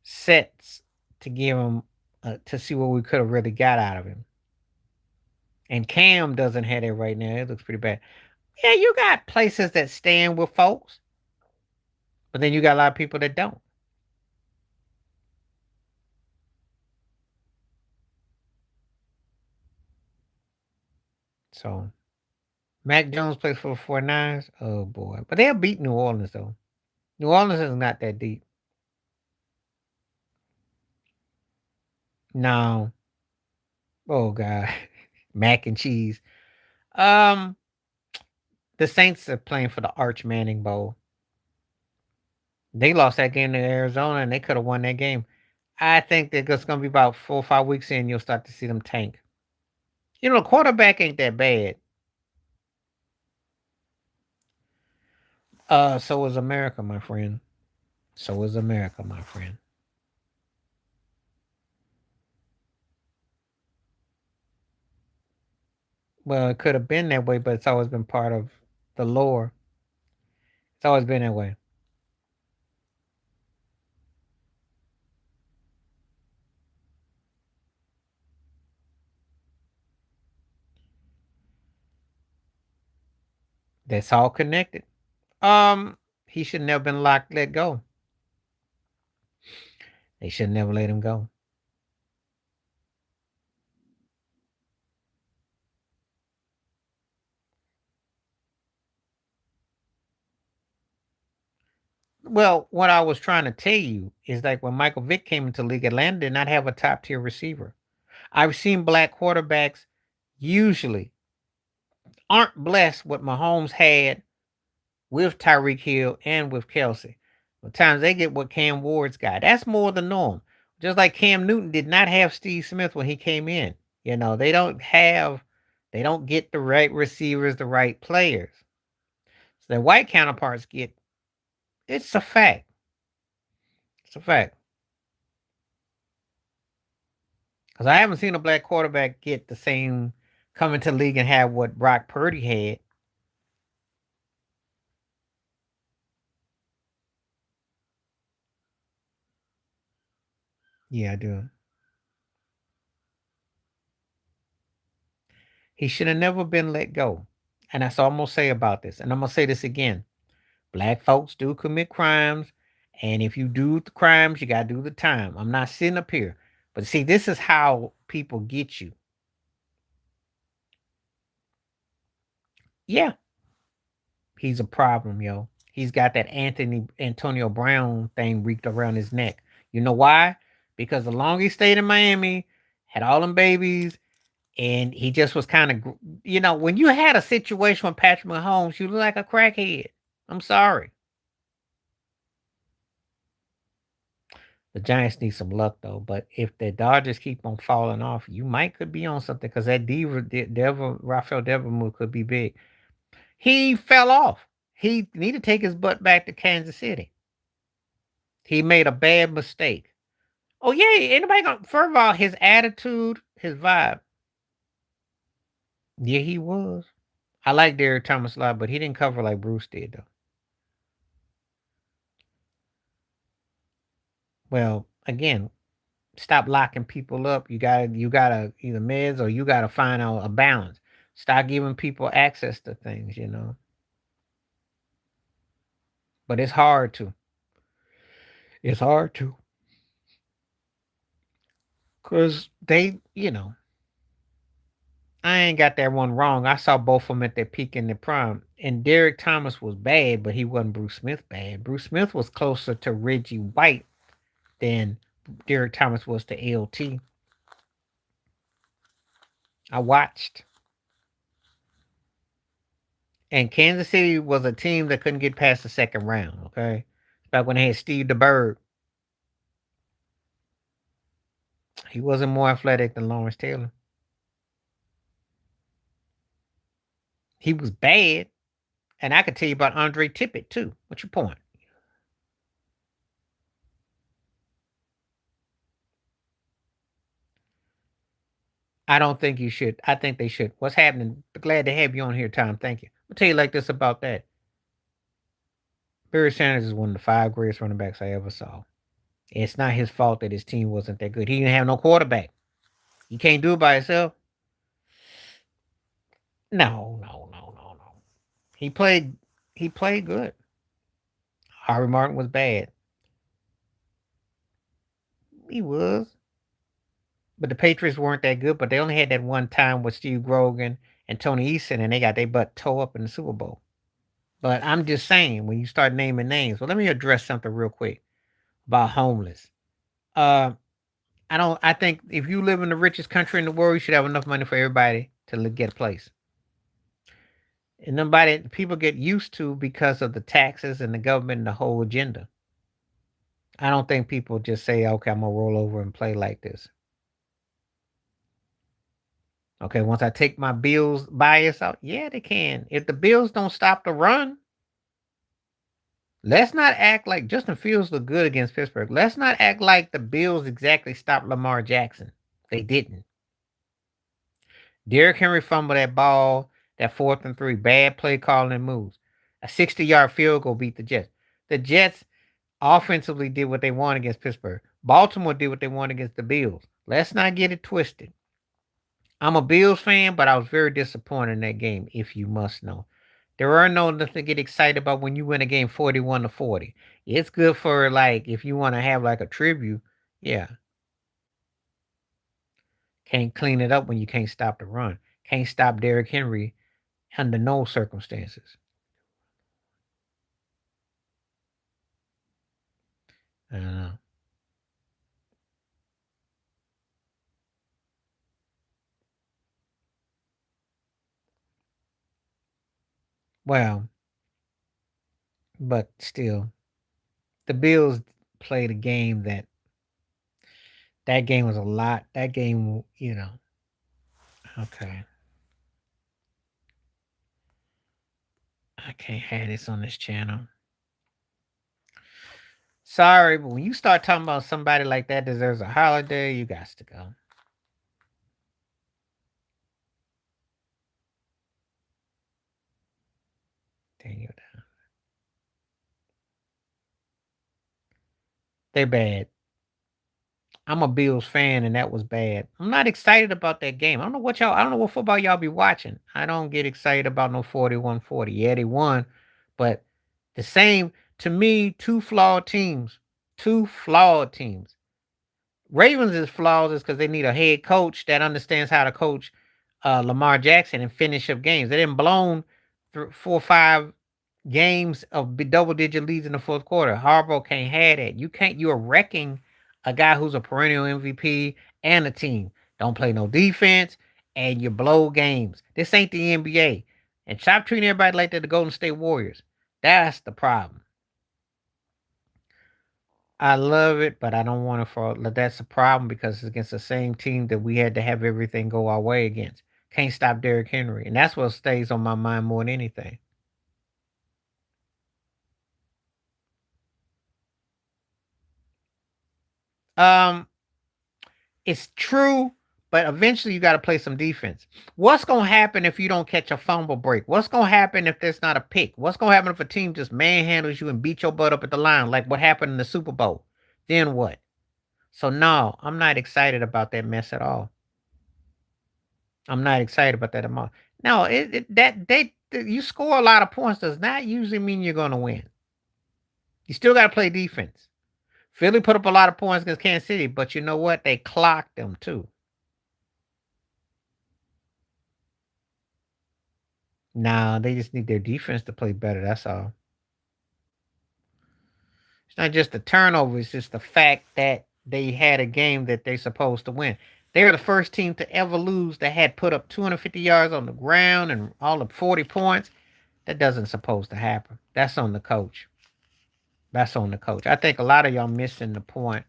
sets to give him to see what we could have really got out of him. And Cam doesn't have it right now. It looks pretty bad. Yeah, you got places that stand with folks, but then you got a lot of people that don't. So Mac Jones plays for the 49ers. Oh boy. But they'll beat New Orleans though. New Orleans is not that deep. No. Oh God. Mac and cheese. Um the Saints are playing for the Arch Manning Bowl. They lost that game to Arizona and they could have won that game. I think that it's gonna be about 4 or 5 weeks in, you'll start to see them tank. You know, the quarterback ain't that bad. So is America, my friend. So is America, my friend. Well, it could have been that way, but it's always been part of the lore. It's always been that way. That's all connected. Um, he should never been locked, let go. They should never let him go. Well, what I was trying to tell you is like when Michael Vick came into the league, Atlanta did not have a top tier receiver. I've seen black quarterbacks usually aren't blessed what Mahomes had with Tyreek Hill and with Kelsey. Sometimes they get what Cam Ward's got. That's more the norm. Just like Cam Newton did not have Steve Smith when he came in. You know, they don't get the right receivers, the right players. So their white counterparts get, it's a fact. It's a fact. Because I haven't seen a black quarterback get the same, come into the league and have what Brock Purdy had. Yeah, I do. He should have never been let go. And that's all I'm going to say about this. And I'm going to say this again. Black folks do commit crimes. And if you do the crimes, you got to do the time. I'm not sitting up here. But see, this is how people get you. Yeah, he's a problem, yo. He's got that Antonio Brown thing wreaked around his neck. You know why? Because the longer he stayed in Miami, had all them babies, and he just was kind of, when you had a situation with Patrick Mahomes, you look like a crackhead. I'm sorry. The Giants need some luck though, but if the Dodgers keep on falling off, you might could be on something because that Rafael Devil could be big. He fell off. He need to take his butt back to Kansas City. He made a bad mistake. Oh yeah, anybody gonna, first of all, his attitude, his vibe. Yeah, he was. I like Derek Thomas a lot, but he didn't cover like Bruce did though. Well, again, stop locking people up. You gotta either meds or you gotta find out a balance. Stop giving people access to things. But it's hard to. It's hard to. Cause I ain't got that one wrong. I saw both of them at their peak in their prime. And Derek Thomas was bad, but he wasn't Bruce Smith bad. Bruce Smith was closer to Reggie White than Derek Thomas was to LT. I watched. And Kansas City was a team that couldn't get past the second round, okay? Back when they had Steve DeBerg. He wasn't more athletic than Lawrence Taylor. He was bad. And I could tell you about Andre Tippett, too. What's your point? I don't think you should. I think they should. What's happening? Glad to have you on here, Tom. Thank you. I'll tell you like this about that. Barry Sanders is one of the five greatest running backs I ever saw. It's not his fault that his team wasn't that good. He didn't have no quarterback. You can't do it by yourself. No, no, no, no, no. He played. He played good. Harvey Martin was bad. He was, but the Patriots weren't that good. But they only had that one time with Steve Grogan and Tony Eason, and they got their butt toe up in the Super Bowl. But I'm just saying, when you start naming names, well, let me address something real quick about homeless. Uh, I don't. I think if you live in the richest country in the world, you should have enough money for everybody to get a place. And nobody, people get used to because of the taxes and the government and the whole agenda. I don't think people just say, "Okay, I'm gonna roll over and play like this." Okay, once I take my bills bias out, yeah, they can. If the bills don't stop the run, let's not act like Justin Fields looked good against Pittsburgh. Let's not act like the Bills exactly stopped Lamar Jackson. They didn't. Derrick Henry fumbled that ball, that 4th and 3, bad play calling and moves. A 60-yard field goal beat the Jets. The Jets offensively did what they wanted against Pittsburgh. Baltimore did what they wanted against the Bills. Let's not get it twisted. I'm a Bills fan, but I was very disappointed in that game, if you must know. There are no nothing to get excited about when you win a game 41-40. It's good for like if you want to have like a tribute. Yeah. Can't clean it up when you can't stop the run. Can't stop Derrick Henry under no circumstances. I don't know. Well, but still, the Bills played a game that game was a lot. That game, okay. I can't have this on this channel. Sorry, but when you start talking about somebody like that deserves a holiday, you got to go. Daniel, they're bad. I'm a Bills fan, and that was bad. I'm not excited about that game. I don't know what football y'all be watching. I don't get excited about no 41-40. Yeah, they won, but the same to me, two flawed teams. Two flawed teams. Ravens is flaws is because they need a head coach that understands how to coach Lamar Jackson and finish up games. They didn't blown 4 or 5 games of double-digit leads in the fourth quarter. Harbaugh can't have that. You can't. You're wrecking a guy who's a perennial MVP and a team. Don't play no defense, and you blow games. This ain't the NBA. And stop treating everybody like they're the Golden State Warriors. That's the problem. I love it, but I don't want to fall. That's a problem because it's against the same team that we had to have everything go our way against. Can't stop Derrick Henry, and that's what stays on my mind more than anything. Um, it's true, but eventually you got to play some defense. What's gonna happen if you don't catch a fumble break? What's gonna happen if there's not a pick? What's gonna happen if a team just manhandles you and beat your butt up at the line, like what happened in the Super Bowl? Then what? So no, I'm not excited about that mess at all. I'm not excited about that amount. No, you score a lot of points does not usually mean you're going to win. You still got to play defense. Philly put up a lot of points against Kansas City, but you know what? They clocked them too. Nah, they just need their defense to play better. That's all. It's not just the turnover, it's just the fact that they had a game that they're supposed to win. They were the first team to ever lose that had put up 250 yards on the ground and all of 40 points. That doesn't supposed to happen. That's on the coach. That's on the coach. I think a lot of y'all missing the point.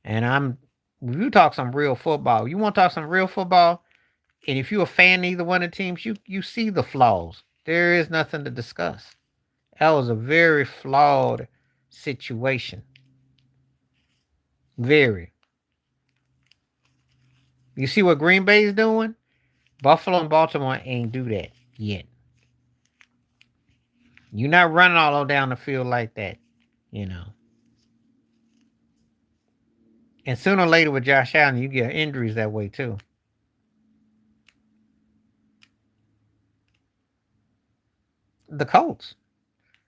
And you talk some real football. You want to talk some real football? And if you're a fan of either one of the teams, you see the flaws. There is nothing to discuss. That was a very flawed situation. Very. You see what Green Bay is doing? Buffalo and Baltimore ain't do that yet. You're not running all down the field like that, you know. And sooner or later with Josh Allen, you get injuries that way too. The Colts.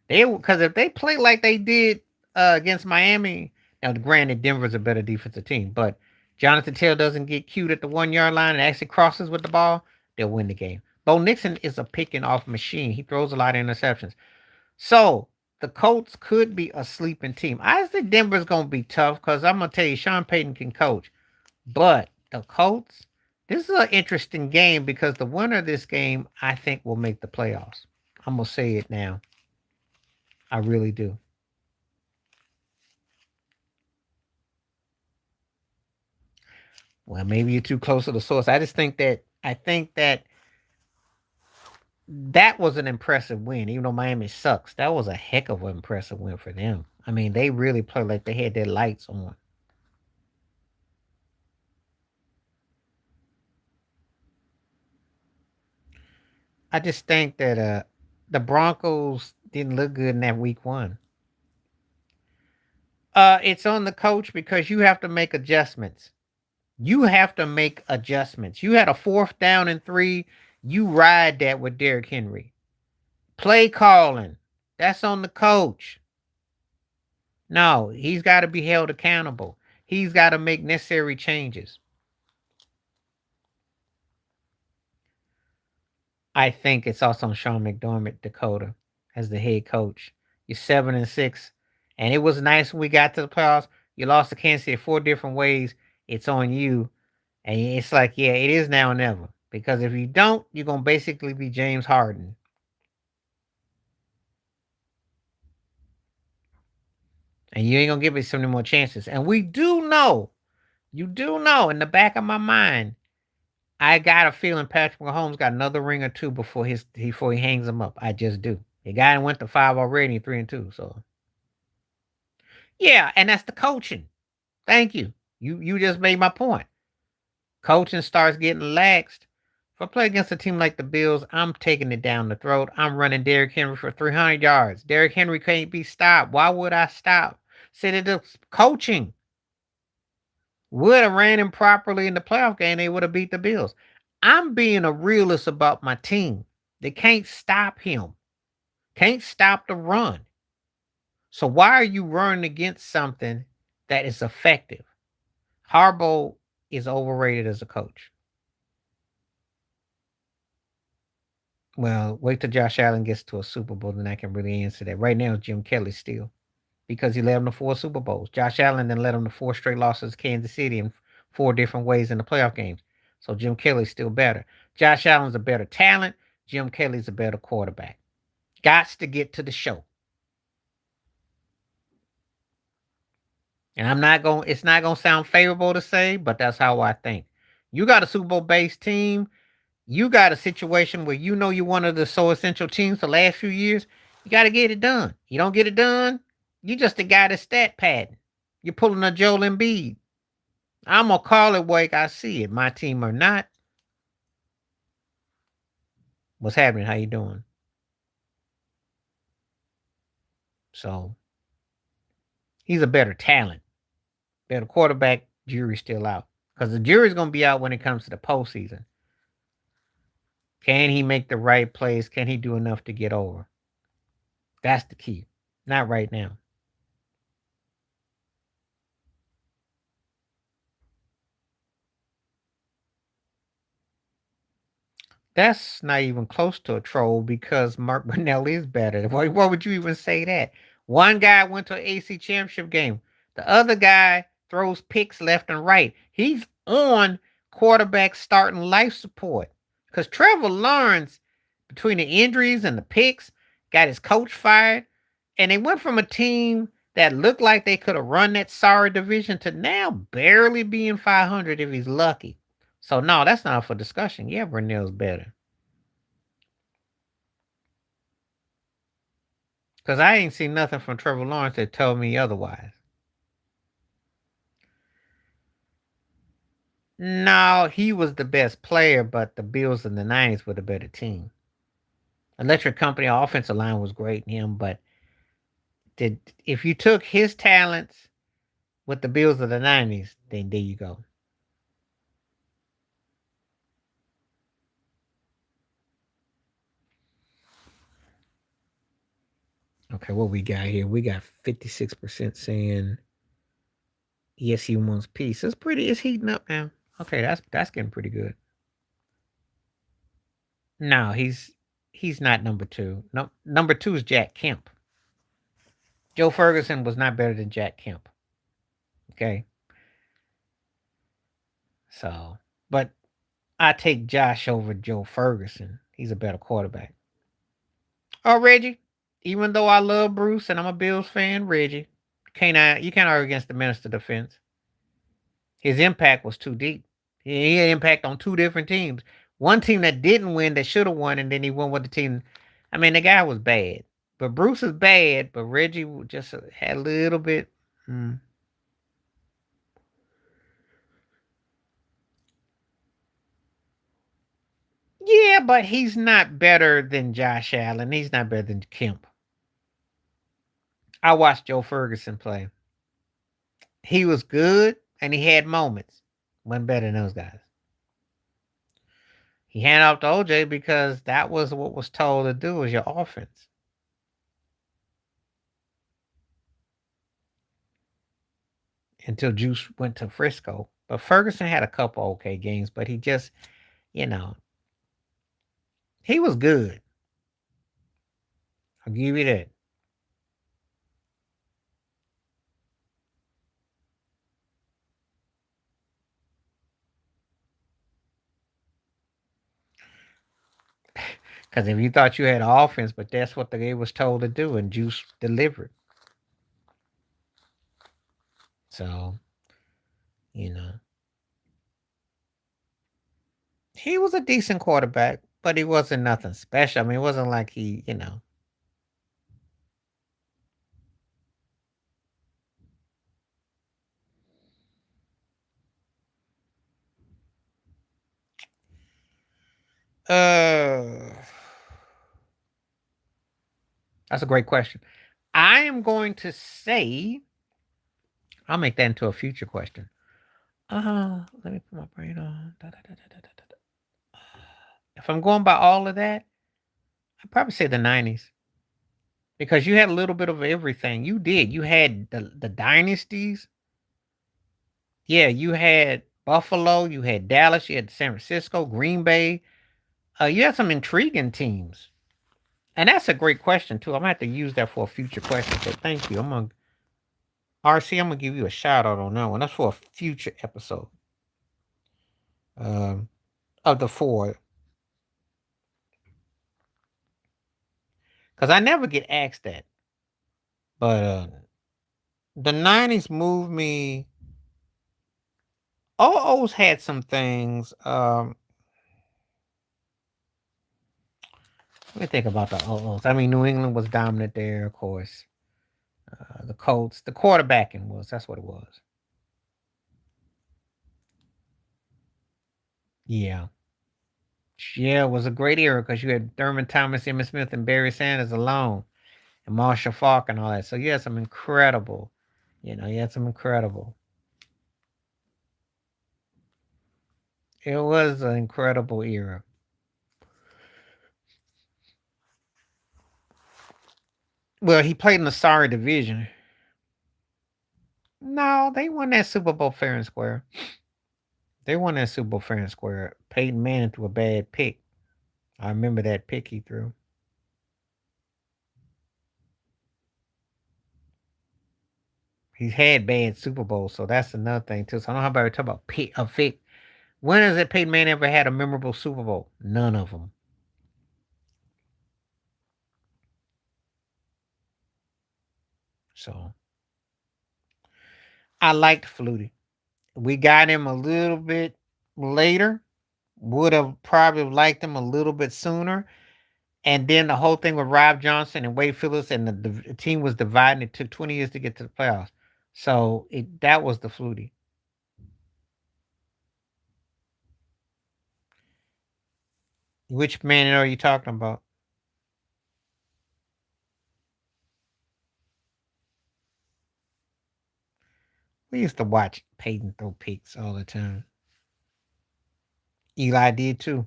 Because if they play like they did against Miami, now granted Denver's a better defensive team, but Jonathan Taylor doesn't get cute at the 1 yard line and actually crosses with the ball, they'll win the game. Bo Nixon is a picking off machine. He throws a lot of interceptions. So the Colts could be a sleeping team. I think Denver's gonna be tough because I'm gonna tell you, Sean Payton can coach. But the Colts, this is an interesting game because the winner of this game, I think, will make the playoffs. I'm gonna say it now. I really do. Well, maybe you're too close to the source. I think that was an impressive win. Even though Miami sucks, that was a heck of an impressive win for them. I mean, they really played like they had their lights on. I just think that the Broncos didn't look good in that week 1. It's on the coach because you have to make adjustments. You have to make adjustments. You had a 4th down and 3. You ride that with Derrick Henry. Play calling. That's on the coach. No, he's got to be held accountable. He's got to make necessary changes. I think it's also on Sean McDermott, Dakota, as the head coach. You're 7-6, and it was nice when we got to the playoffs. You lost to Kansas City 4 different ways. It's on you, and it's like, yeah, it is now or never. Because if you don't, you're gonna basically be James Harden, and you ain't gonna give me so many more chances. And we do know, you do know, in the back of my mind, I got a feeling Patrick Mahomes got another ring or two before he hangs them up. I just do. The guy went to 5 already, 3-2. So yeah, and that's the coaching. Thank you. You just made my point. Coaching starts getting laxed. If I play against a team like the Bills, I'm taking it down the throat. I'm running Derrick Henry for 300 yards. Derrick Henry can't be stopped. Why would I stop? Said it coaching. Would have ran him properly in the playoff game, they would have beat the Bills. I'm being a realist about my team. They can't stop him. Can't stop the run. So why are you running against something that is effective? Harbaugh is overrated as a coach. Well, wait till Josh Allen gets to a Super Bowl, then I can really answer that. Right now, Jim Kelly still, because he led them to 4 Super Bowls. Josh Allen then led them to 4 straight losses to Kansas City in 4 different ways in the playoff games. So Jim Kelly's still better. Josh Allen's a better talent. Jim Kelly's a better quarterback. Gots to get to the show. And it's not gonna sound favorable to say, but that's how I think. You got a Super Bowl based team. You got a situation where you know you're one of the so essential teams the last few years. You got to get it done. You don't get it done, you just a guy that's stat padding. You're pulling a Joel Embiid. I'm gonna call it like I see it. My team or not. What's happening? How you doing? So he's a better talent, better quarterback. Jury's still out because the jury's gonna be out when it comes to the postseason. Can he make the right plays? Can he do enough to get over? That's the key. Not right now. That's not even close to a troll because Mark Brunell is better. Why would you even say that? One guy went to an AC championship game. The other guy throws picks left and right. He's on quarterback starting life support. Because Trevor Lawrence, between the injuries and the picks, got his coach fired. And they went from a team that looked like they could have run that sorry division to now barely being 500 if he's lucky. So no, that's not for discussion. Yeah, Brunell's better. Because I ain't seen nothing from Trevor Lawrence that told me otherwise. No, he was the best player, but the Bills in the 90s were the better team. Electric Company offensive line was great in him, but if you took his talents with the Bills of the 90s, then there you go. Okay, what we got here? We got 56% saying yes, he wants peace. It's heating up now. Okay, that's getting pretty good. No, he's not number two. No, number two is Jack Kemp. Joe Ferguson was not better than Jack Kemp. Okay, so but I take Josh over Joe Ferguson. He's a better quarterback. Oh, Reggie. Even though I love Bruce and I'm a Bills fan, Reggie, you can't argue against the minister defense. His impact was too deep. He had impact on 2 different teams. One team that didn't win that should have won, and then he won with the team. I mean, the guy was bad. But Bruce is bad, but Reggie just had a little bit. Mm. Yeah, but he's not better than Josh Allen. He's not better than Kemp. I watched Joe Ferguson play. He was good and he had moments. Wasn't better than those guys. He handed off to OJ because that was what was told to do was your offense. Until Juice went to Frisco. But Ferguson had a couple okay games, but he just, you know, he was good. I'll give you that. Because if you thought you had offense, but that's what they was told to do, and Juice delivered. So, you know, he was a decent quarterback, but he wasn't nothing special. I mean, it wasn't like he. Uh, that's a great question. I am going to say, I'll make that into a future question. Let me put my brain on. If I'm going by all of that, I'd probably say the 90s because you had a little bit of everything. You did. You had the dynasties. Yeah, you had Buffalo, you had Dallas, you had San Francisco, Green Bay. You had some intriguing teams. And that's a great question too. I'm gonna have to use that for a future question. So thank you. I'm gonna give you a shout out on that one. That's for a future episode. Um, of the four. Because I never get asked that. But the 90s moved me. OO's had some things. Let me think about the OOs. I mean, New England was dominant there, of course. The Colts, the quarterbacking that's what it was. Yeah. Yeah, it was a great era because you had Thurman Thomas, Emmitt Smith, and Barry Sanders alone, and Marshall Falk and all that. So you had some incredible, you had some incredible. It was an incredible era. Well, he played in the sorry division. No, they won that Super Bowl fair and square. They won that Super Bowl fair and square. Peyton Manning threw a bad pick. I remember that pick he threw. He's had bad Super Bowls, so that's another thing too. So I don't know how about we talk about pick a pick. When has that Peyton Manning ever had a memorable Super Bowl? None of them. So I liked Flutie. We got him a little bit later. Would have probably liked him a little bit sooner. And then the whole thing with Rob Johnson and Wade Phillips and the team was divided. It took 20 years to get to the playoffs. So that was the Flutie. Which man are you talking about? We used to watch Peyton throw picks all the time. Eli did too.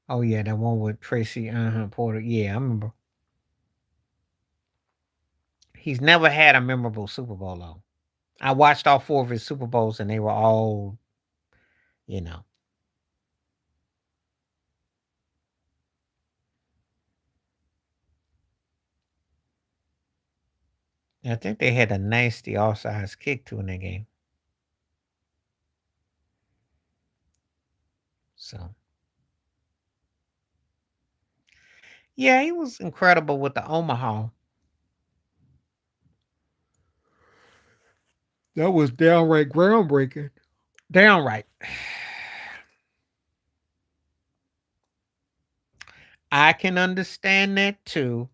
Oh yeah, that one with Tracy Porter. Yeah, I remember. He's never had a memorable Super Bowl though. I watched all four of his Super Bowls and they were all, you know. I think they had a nasty offsides kick too in that game. So yeah, he was incredible with the Omaha. That was downright groundbreaking. Downright. I can understand that too.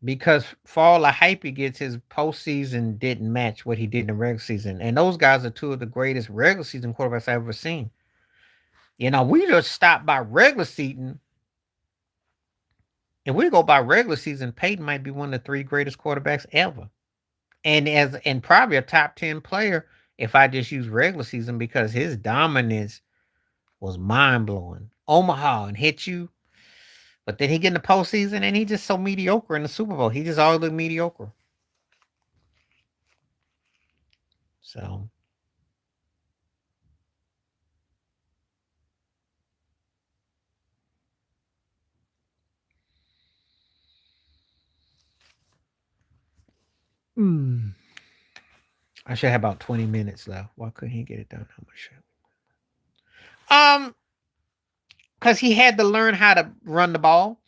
Because for all the hype he gets, his postseason didn't match what he did in the regular season. And those guys are two of the greatest regular season quarterbacks I've ever seen. – We just stopped by regular season. If we go by regular season, Peyton might be one of the three greatest quarterbacks ever. And probably a top 10 player if I just use regular season because his dominance was mind blowing. Omaha and hit you, but then he get in the postseason and he just so mediocre in the Super Bowl. He just always look mediocre. So I should have about 20 minutes left. Why couldn't he get it done? How much? Um, because he had to learn how to run the ball.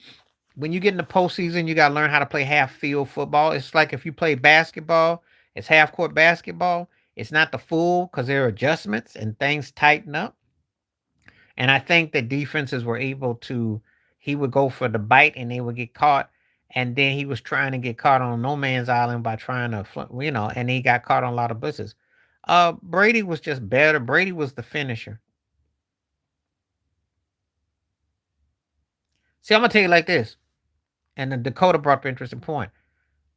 When you get in the postseason, you got to learn how to play half field football. It's like if you play basketball, it's half court basketball. It's not the full because there are adjustments and things tighten up. And I think the defenses were able to, he would go for the bite and they would get caught. And then he was trying to get caught on no man's island by trying to, and he got caught on a lot of blitzes. Brady was just better. Brady was the finisher. See, I'm going to tell you like this. And the Dakota brought up an interesting point.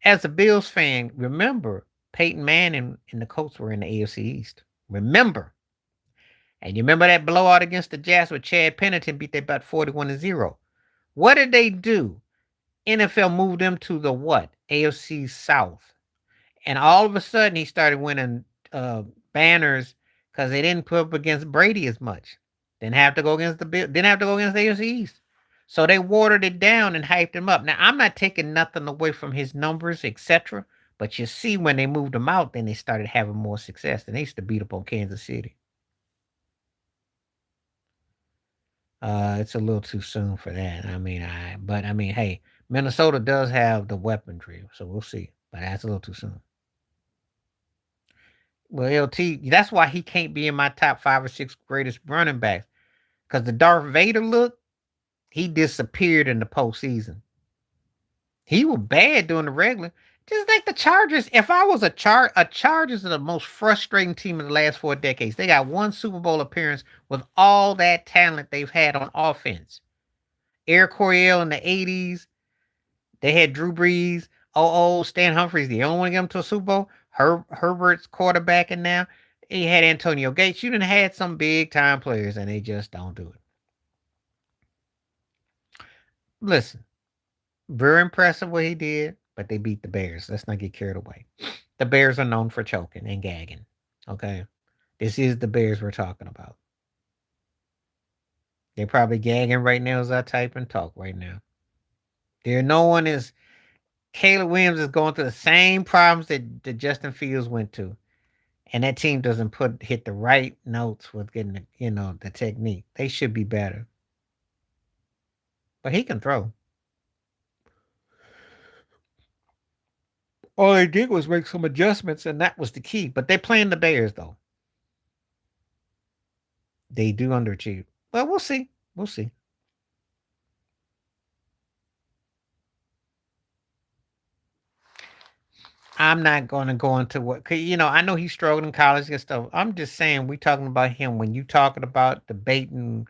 As a Bills fan, remember Peyton Manning and the Colts were in the AFC East. Remember. And you remember that blowout against the Jazz where Chad Pennington beat their butt 41-0. What did they do? NFL moved them to the what? AFC South. And all of a sudden he started winning banners because they didn't put up against Brady as much. Didn't have to go against the AFC East. So they watered it down and hyped him up. Now I'm not taking nothing away from his numbers, etc. But you see, when they moved him out, then they started having more success. Then they used to beat up on Kansas City. It's a little too soon for that. But hey, Minnesota does have the weaponry, so we'll see. But that's a little too soon. Well, LT, that's why he can't be in my top 5 or 6 greatest running backs. Because the Darth Vader look, he disappeared in the postseason. He was bad during the regular. Just like the Chargers. If I was a Chargers are the most frustrating team in the last 4 decades. They got one Super Bowl appearance with all that talent they've had on offense. Eric Coryell in the 80s. They had Drew Brees. Stan Humphries, the only one to get them to a Super Bowl. Herbert's quarterbacking now. He had Antonio Gates. You done had some big time players, and they just don't do it. Listen, very impressive what he did, but they beat the Bears. Let's not get carried away. The Bears are known for choking and gagging. Okay, this is the Bears we're talking about. They're probably gagging right now as I type and talk right now. There, no one is. Caleb Williams is going through the same problems that Justin Fields went to, and that team doesn't hit the right notes with getting the technique. They should be better, but he can throw. All they did was make some adjustments, and that was the key. But they're playing the Bears, though. They do underachieve. But we'll see. We'll see. I'm not going to go into what, cause, I know he struggled in college and stuff. I'm just saying, we talking about him. When you talking about debating,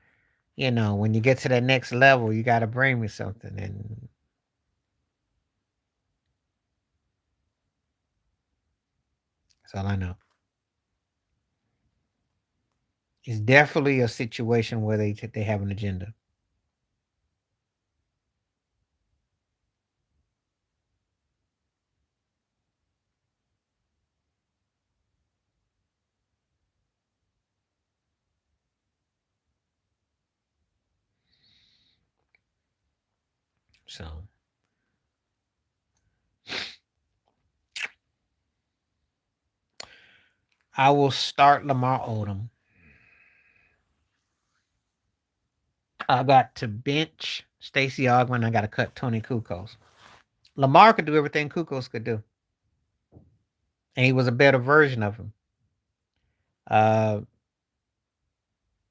when you get to that next level, you got to bring me something. And that's all I know. It's definitely a situation where they have an agenda. So I will start Lamar Odom. I got to bench Stacey Ogman. I got to cut Tony Kukoc. Lamar could do everything Kukoc could do, and he was a better version of him. Uh,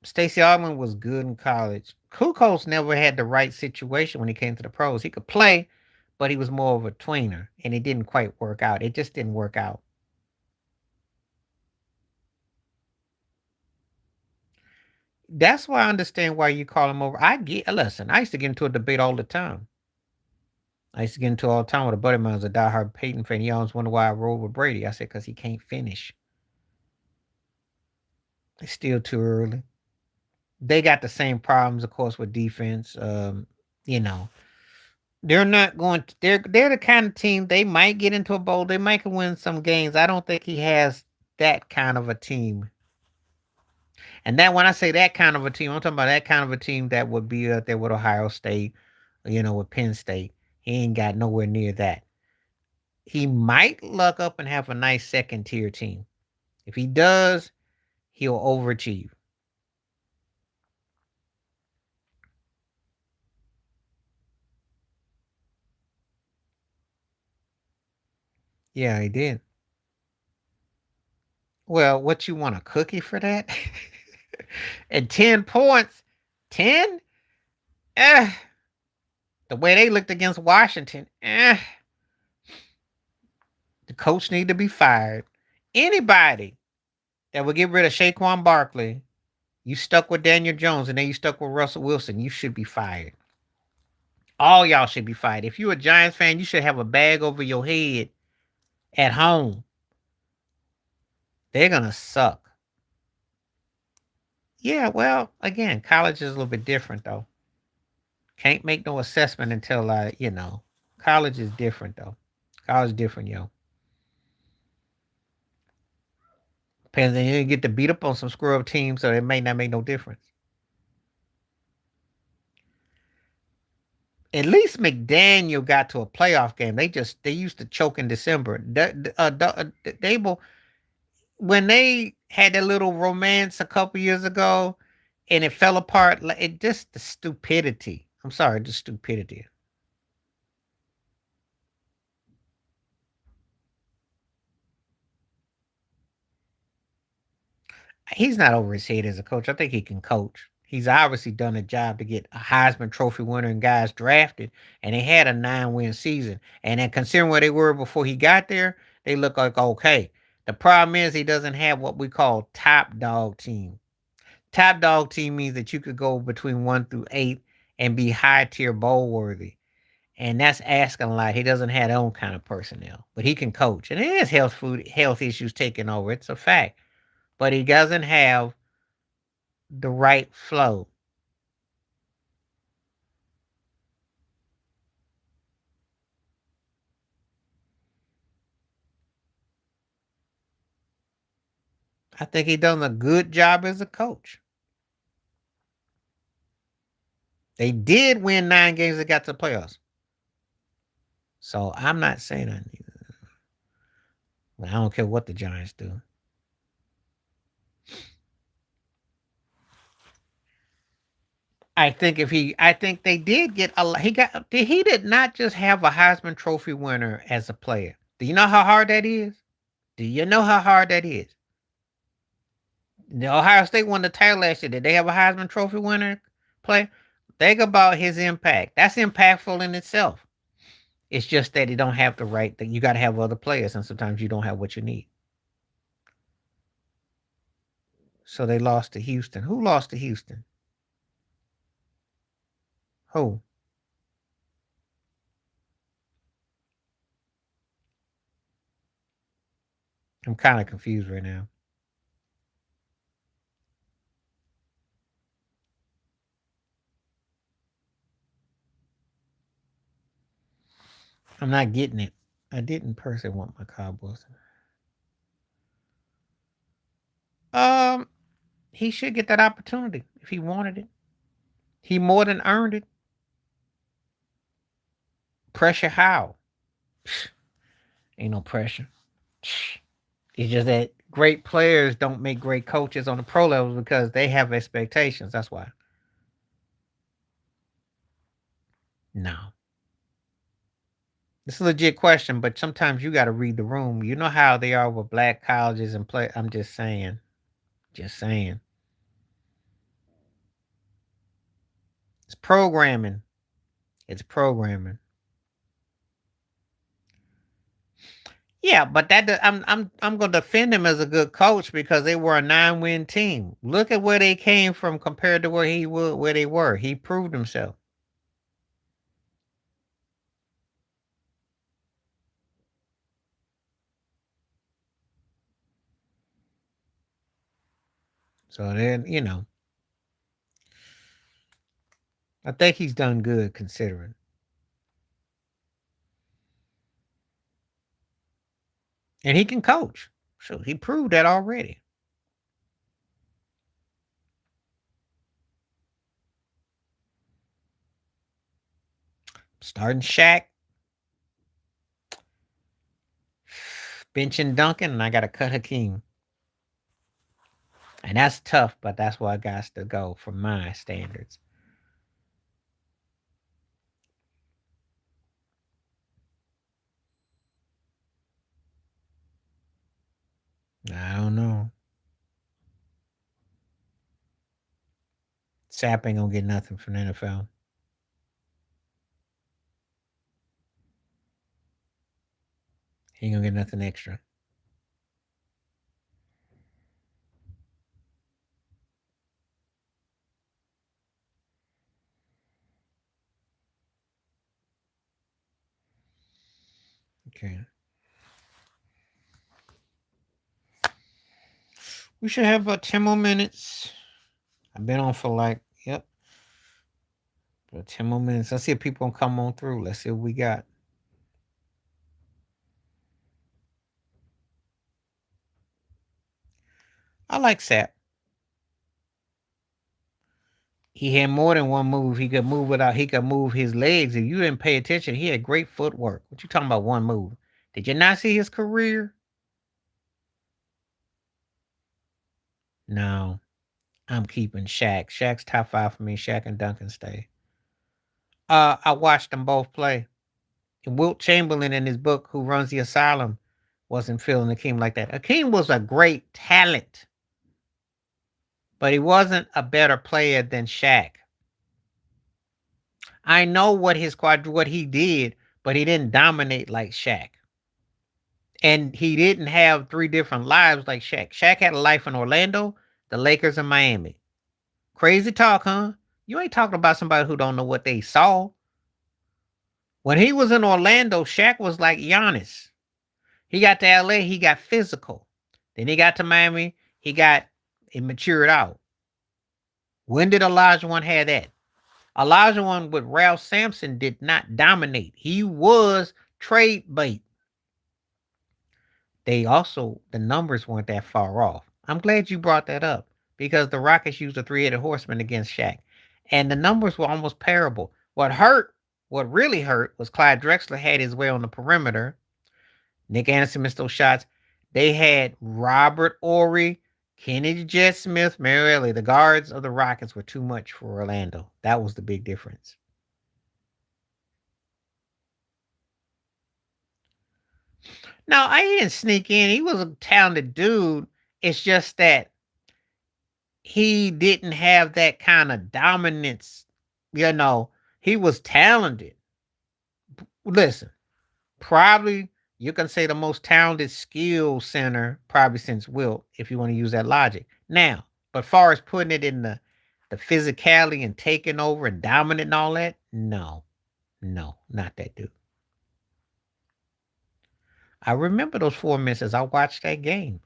Stacey Ogman was good in college. Kukoc never had the right situation when he came to the pros. He could play, but he was more of a tweener, and it didn't quite work out. It just didn't work out. That's why I understand why you call him over. Listen, I used to get into a debate all the time. I used to get into all the time with a buddy of mine who's a diehard Peyton fan. He always wondered why I rolled with Brady. I said, because he can't finish. It's still too early. They got the same problems, of course, with defense. You know, they're not going to, they're the kind of team they might get into a bowl. They might win some games. I don't think he has that kind of a team. And that when I say that kind of a team, I'm talking about that kind of a team that would be up there with Ohio State, with Penn State. He ain't got nowhere near that. He might luck up and have a nice second tier team. If he does, he'll overachieve. Yeah, he did. Well, what you want a cookie for that? And 10 points. 10? Eh. The way they looked against Washington. The coach need to be fired. Anybody that would get rid of Saquon Barkley, you stuck with Daniel Jones and then you stuck with Russell Wilson, you should be fired. All y'all should be fired. If you're a Giants fan, you should have a bag over your head at home. They're gonna suck. Yeah, well, again, college is a little bit different though. Can't make no assessment until college is different though. College is different, yo. Depends on you get to beat up on some screw up teams, so it may not make no difference. At least McDaniel got to a playoff game. They used to choke in December. Dable, when they had that little romance a couple years ago, and it fell apart. It just the stupidity. I'm sorry, the stupidity. He's not over his head as a coach. I think he can coach. He's obviously done a job to get a Heisman Trophy winner and guys drafted, and they had a 9-win season. And then considering where they were before he got there, they look like okay. The problem is he doesn't have what we call top dog team. Top dog team means that you could go between 1 through 8 and be high tier bowl worthy. And that's asking a lot. He doesn't have their own kind of personnel, but he can coach. And it is health issues taking over. It's a fact. But he doesn't have the right flow. I think he done a good job as a coach. They did win 9 games that got to the playoffs. So I'm not saying I need. I don't care what the Giants do. I think they did get a. He did not just have a Heisman Trophy winner as a player. Do you know how hard that is? Do you know how hard that is? The Ohio State won the title last year. Did they have a Heisman Trophy winner player? Think about his impact. That's impactful in itself. It's just that you don't have the right. That you got to have other players, and sometimes you don't have what you need. So they lost to Houston. Who lost to Houston? Who? I'm kind of confused right now. I'm not getting it. I didn't personally want my Cowboys. Um, he should get that opportunity if he wanted it. He more than earned it. Pressure how? Ain't no pressure. It's just that great players don't make great coaches on the pro level because they have expectations. That's why. No. It's a legit question, but sometimes you got to read the room. You know how they are with black colleges and play. I'm just saying. Just saying. It's programming. It's programming. Yeah, but I'm gonna defend him as a good coach because they were a 9-win team. Look at where they came from compared to where they were. He proved himself. So then, I think he's done good considering. And he can coach. So he proved that already. Starting Shaq, benching Duncan, and I got to cut Hakeem. And that's tough, but that's where I got to go for my standards. I don't know. Sapp ain't gonna get nothing from the NFL. He ain't gonna get nothing extra. Okay. We should have about 10 more minutes. I've been on for yep, about 10 more minutes. Let's see if people come on through. Let's see what we got. I like Sapp. He had more than one move. He could move his legs. If you didn't pay attention, he had great footwork. What you talking about one move? Did you not see his career? No. I'm keeping Shaq. Shaq's top 5 for me. Shaq and Duncan stay. I watched them both play. And Wilt Chamberlain in his book, Who Runs the Asylum, wasn't feeling Akeem like that. Akeem was a great talent, but he wasn't a better player than Shaq. I know what he did, but he didn't dominate like Shaq. And he didn't have 3 different lives like Shaq. Shaq had a life in Orlando, the Lakers, and Miami. Crazy talk, huh? You ain't talking about somebody who don't know what they saw. When he was in Orlando, Shaq was like Giannis. He got to LA, he got physical. Then he got to Miami, he matured out. When did Elijah one have that? Elijah one with Ralph Sampson did not dominate. He was trade bait. The numbers weren't that far off. I'm glad you brought that up because the Rockets used a 3-headed horseman against Shaq. And the numbers were almost parable. What really hurt was Clyde Drexler had his way on the perimeter. Nick Anderson missed those shots. They had Robert Ory, Kennedy Jet Smith, Marielli. The guards of the Rockets were too much for Orlando. That was the big difference. No, I didn't sneak in. He was a talented dude. It's just that he didn't have that kind of dominance. He was talented. Listen, probably you can say the most talented skill center probably since Wilt, if you want to use that logic. Now, but far as putting it in the physicality and taking over and dominant and all that, no, not that dude. I remember those 4 misses. I watched that game,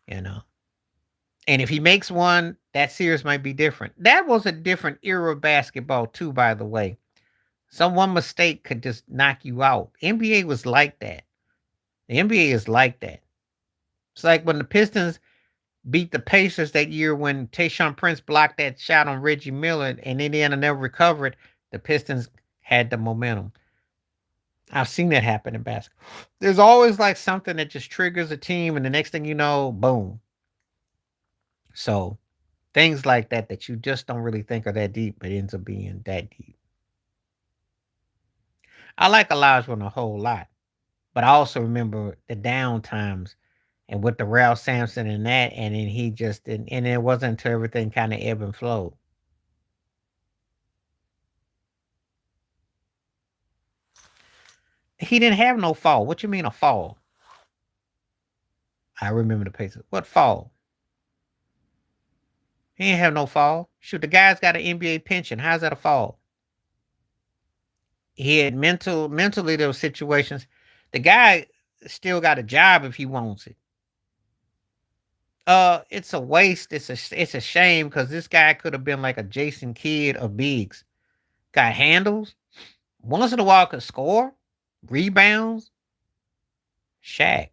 you know. And if he makes one, that series might be different. That was a different era of basketball, too, by the way. Some one mistake could just knock you out. NBA was like that. The NBA is like that. It's like when the Pistons beat the Pacers that year when Tayshaun Prince blocked that shot on Reggie Miller and Indiana never recovered. The Pistons had the momentum. I've seen that happen in basketball. There's always like something that just triggers a team, and the next thing you know, boom. So things like that you just don't really think are that deep, but ends up being that deep. I like Elijah a whole lot, but I also remember the down times and with the Ralph Sampson and that, and then he just didn't, and it wasn't until everything kind of ebb and flowed. He didn't have no fall. What you mean a fall? I remember the Pacers. What fall? He didn't have no fall. Shoot, the guy's got an NBA pension. How's that a fall? He had mentally those situations. The guy still got a job if he wants it. It's a waste. It's a shame because this guy could have been like a Jason Kidd of bigs. Got handles. Once in a while could score, rebounds. Shaq.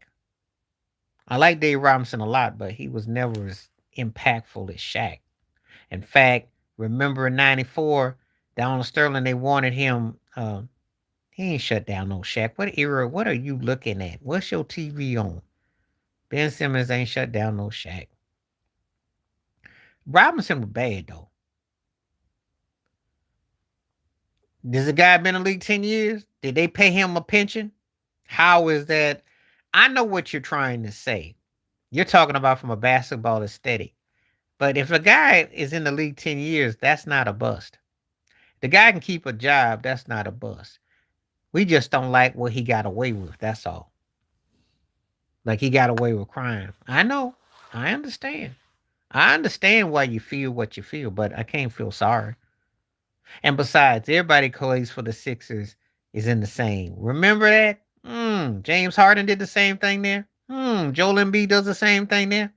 I like Dave Robinson a lot, but he was never as impactful as Shaq. In fact, remember in '94, Donald Sterling, they wanted him. He ain't shut down no Shaq. What era? What are you looking at? What's your TV on? Ben Simmons ain't shut down no Shaq. Robinson was bad though. Does the guy been in the league 10 years? Did they pay him a pension? How is that? I know what you're trying to say. You're talking about from a basketball aesthetic. But if a guy is in the league 10 years, that's not a bust. The guy can keep a job, that's not a bust. We just don't like what he got away with, that's all. Like he got away with crime. I know. I understand. I understand why you feel what you feel, but I can't feel sorry. And besides, everybody plays for the Sixers is in the same. Remember that? James Harden did the same thing there. Joel Embiid does the same thing there.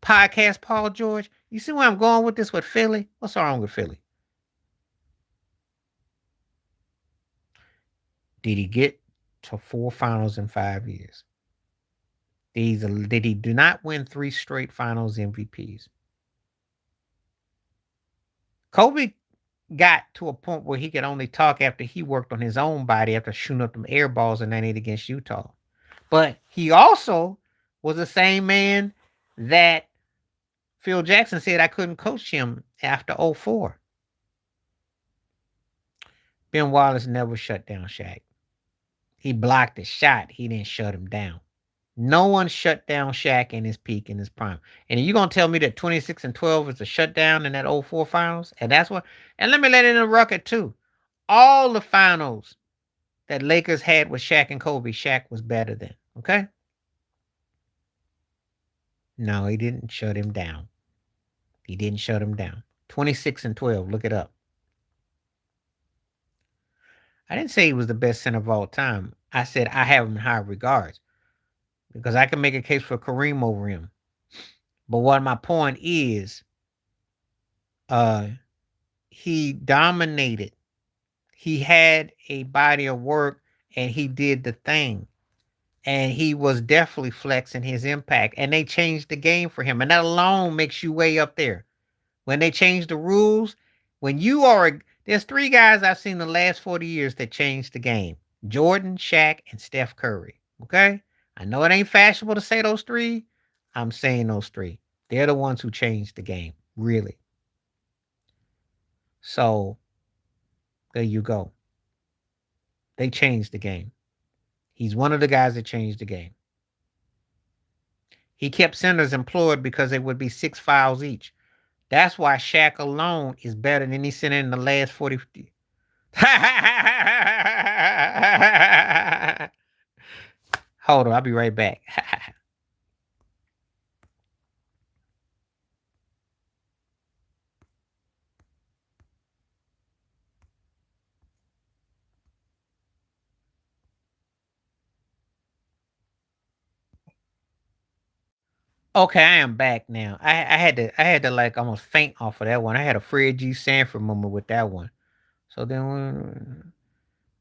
Podcast Paul George. You see where I'm going with this with Philly? What's wrong with Philly? Did he get to 4 finals in 5 years? Did he do not win 3 straight finals MVPs? Kobe got to a point where he could only talk after he worked on his own body after shooting up them air balls in '98 against Utah. But he also was the same man that Phil Jackson said I couldn't coach him after '04. Ben Wallace never shut down Shaq. He blocked the shot. He didn't shut him down. No one shut down Shaq in his peak, in his prime. And you're going to tell me that 26-12 is a shutdown in that '04 finals? And that's what, and let me let it in the record too. All the finals that Lakers had with Shaq and Kobe, Shaq was better than. Okay? No, he didn't shut him down. He didn't shut him down. 26-12, look it up. I didn't say he was the best center of all time. I said I have him in high regards because I can make a case for Kareem over him. But what my point is, he dominated. He had a body of work and he did the thing. And he was definitely flexing his impact. And they changed the game for him. And that alone makes you way up there. When they changed the rules, when you are, there's 3 guys I've seen the last 40 years that changed the game. Jordan, Shaq, and Steph Curry. Okay? I know it ain't fashionable to say those 3. I'm saying those 3. They're the ones who changed the game. Really. So, there you go. They changed the game. He's one of the guys that changed the game. He kept centers employed because it would be 6 fouls each. That's why Shaq alone is better than any center in the last 40. Hold on, I'll be right back. Okay, I am back now. I had to like almost faint off of that one. I had a Fred G. Sanford moment with that one. So then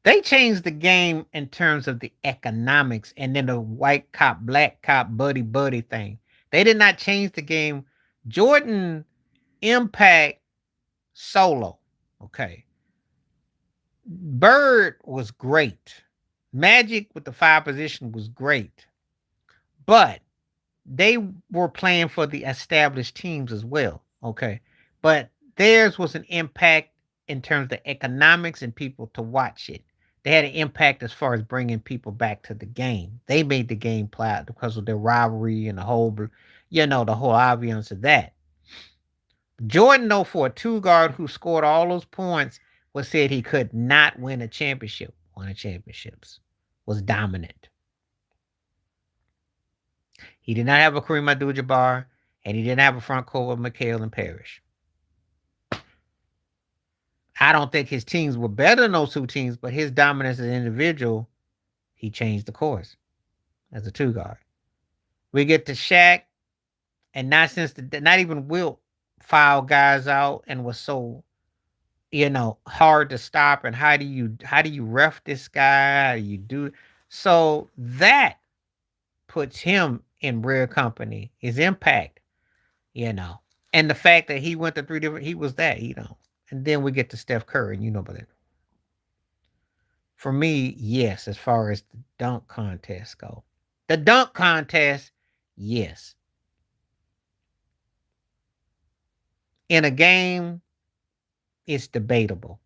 they changed the game in terms of the economics and then the white cop, black cop, buddy buddy thing. They did not change the game. Jordan impact solo. Okay. Bird was great. Magic with the 5 position was great. But they were playing for the established teams as well. Okay. But theirs was an impact in terms of the economics and people to watch it. They had an impact as far as bringing people back to the game. They made the game play because of their rivalry and the whole, the whole ambiance of that. Jordan, though, for a 2 guard who scored all those points, was said he could not win a championship. Won the championships. Was dominant. He did not have a Kareem Abdul-Jabbar, and he didn't have a front court with McHale and Parrish. I don't think his teams were better than those 2 teams, but his dominance as an individual, he changed the course as a 2 guard. We get to Shaq. and not since not even Wilt fouled guys out and was so hard to stop. And how do you ref this guy? How do you do so that puts him in rare company. His impact, you know, and the fact that he went to three different, he was that. And then we get to Steph Curry, and about it. For me, yes, as far as the dunk contest go, the dunk contest, yes. In a game, it's debatable.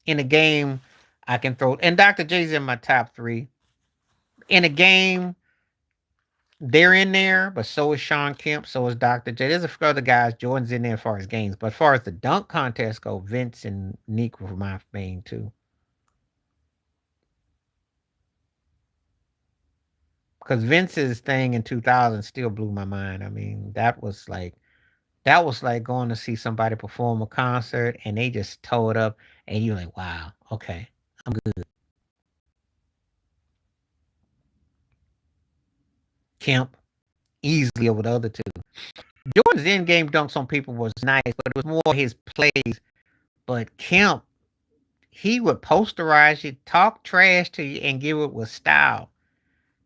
In a game, I can throw, and Dr. J's in my top three. In a game, they're in there, but so is Sean Kemp, so is Dr. J. There's a few other guys. Jordan's in there as far as games, but as far as the dunk contest go, Vince and Nick were my main two. Because Vince's thing in 2000 still blew my mind. I mean, that was like going to see somebody perform a concert and they just tore it up, and you're like, wow, okay, I'm good. Kemp easily over the other two. Jordan's in-game dunks on people was nice, but it was more his plays. But Kemp, he would posterize you, talk trash to you, and give it with style.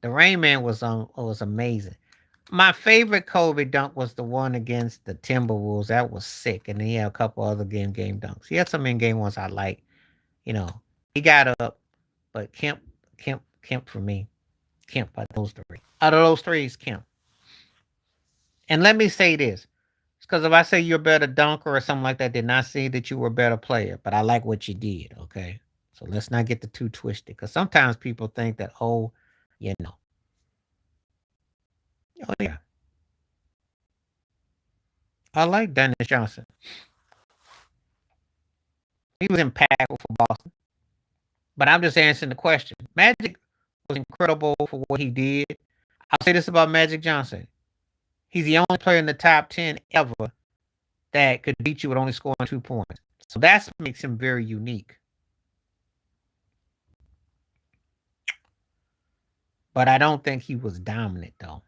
The Rain Man was amazing. My favorite Kobe dunk was the one against the Timberwolves. That was sick. And then he had a couple other game dunks. He had some in game ones I like. He got up, but Kemp for me. Kemp by those three. Out of those three, it's Kemp. And let me say this. Because if I say you're a better dunker or something like that, did not say that you were a better player, but I like what you did, okay? So let's not get the two twisted. Because sometimes people think that, you know. Oh, yeah. I like Dennis Johnson. He was impactful for Boston. But I'm just answering the question. Magic was incredible for what he did. I'll say this about Magic Johnson. He's the only player in the top 10 ever that could beat you with only scoring 2 points. So that makes him very unique. But I don't think he was dominant, though.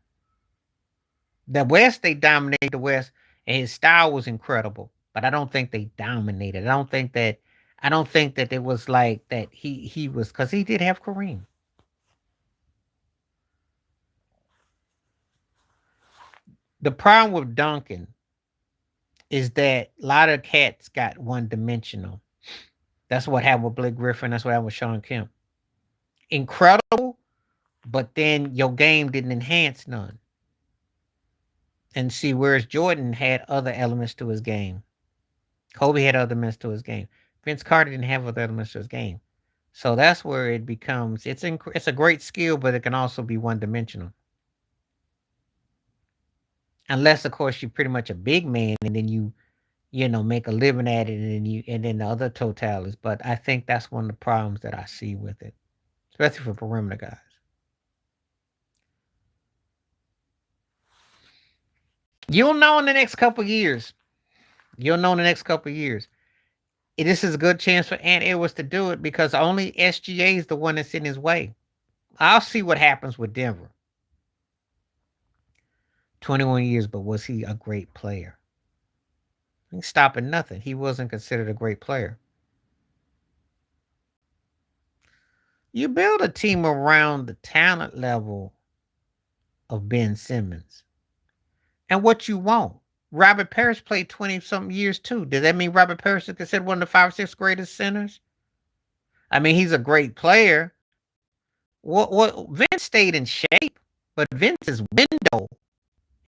The West, they dominated the West, and his style was incredible. But I don't think they dominated. I don't think that it was like that he was, because he did have Kareem. The problem with Duncan is that a lot of cats got one dimensional. That's what happened with Blake Griffin. That's what happened with Sean Kemp. Incredible, but then your game didn't enhance none. And see, whereas Jordan had other elements to his game, Kobe had other elements to his game. Vince Carter didn't have other elements to his game. So that's where it becomes, it's a great skill, but it can also be one dimensional. Unless, of course, you're pretty much a big man and then you make a living at it, and then the other totalities. But I think that's one of the problems that I see with it, especially for perimeter guys. You'll know in the next couple of years. This is a good chance for Ant Edwards to do it because only SGA is the one that's in his way. I'll see what happens with Denver. 21 years, but was he a great player? He's stopping nothing. He wasn't considered a great player. You build a team around the talent level of Ben Simmons and what you want. Robert Parrish played 20-something years too. Does that mean Robert Parrish is considered one of the 5 or 6 greatest centers? I mean, he's a great player. What Vince stayed in shape, but Vince's window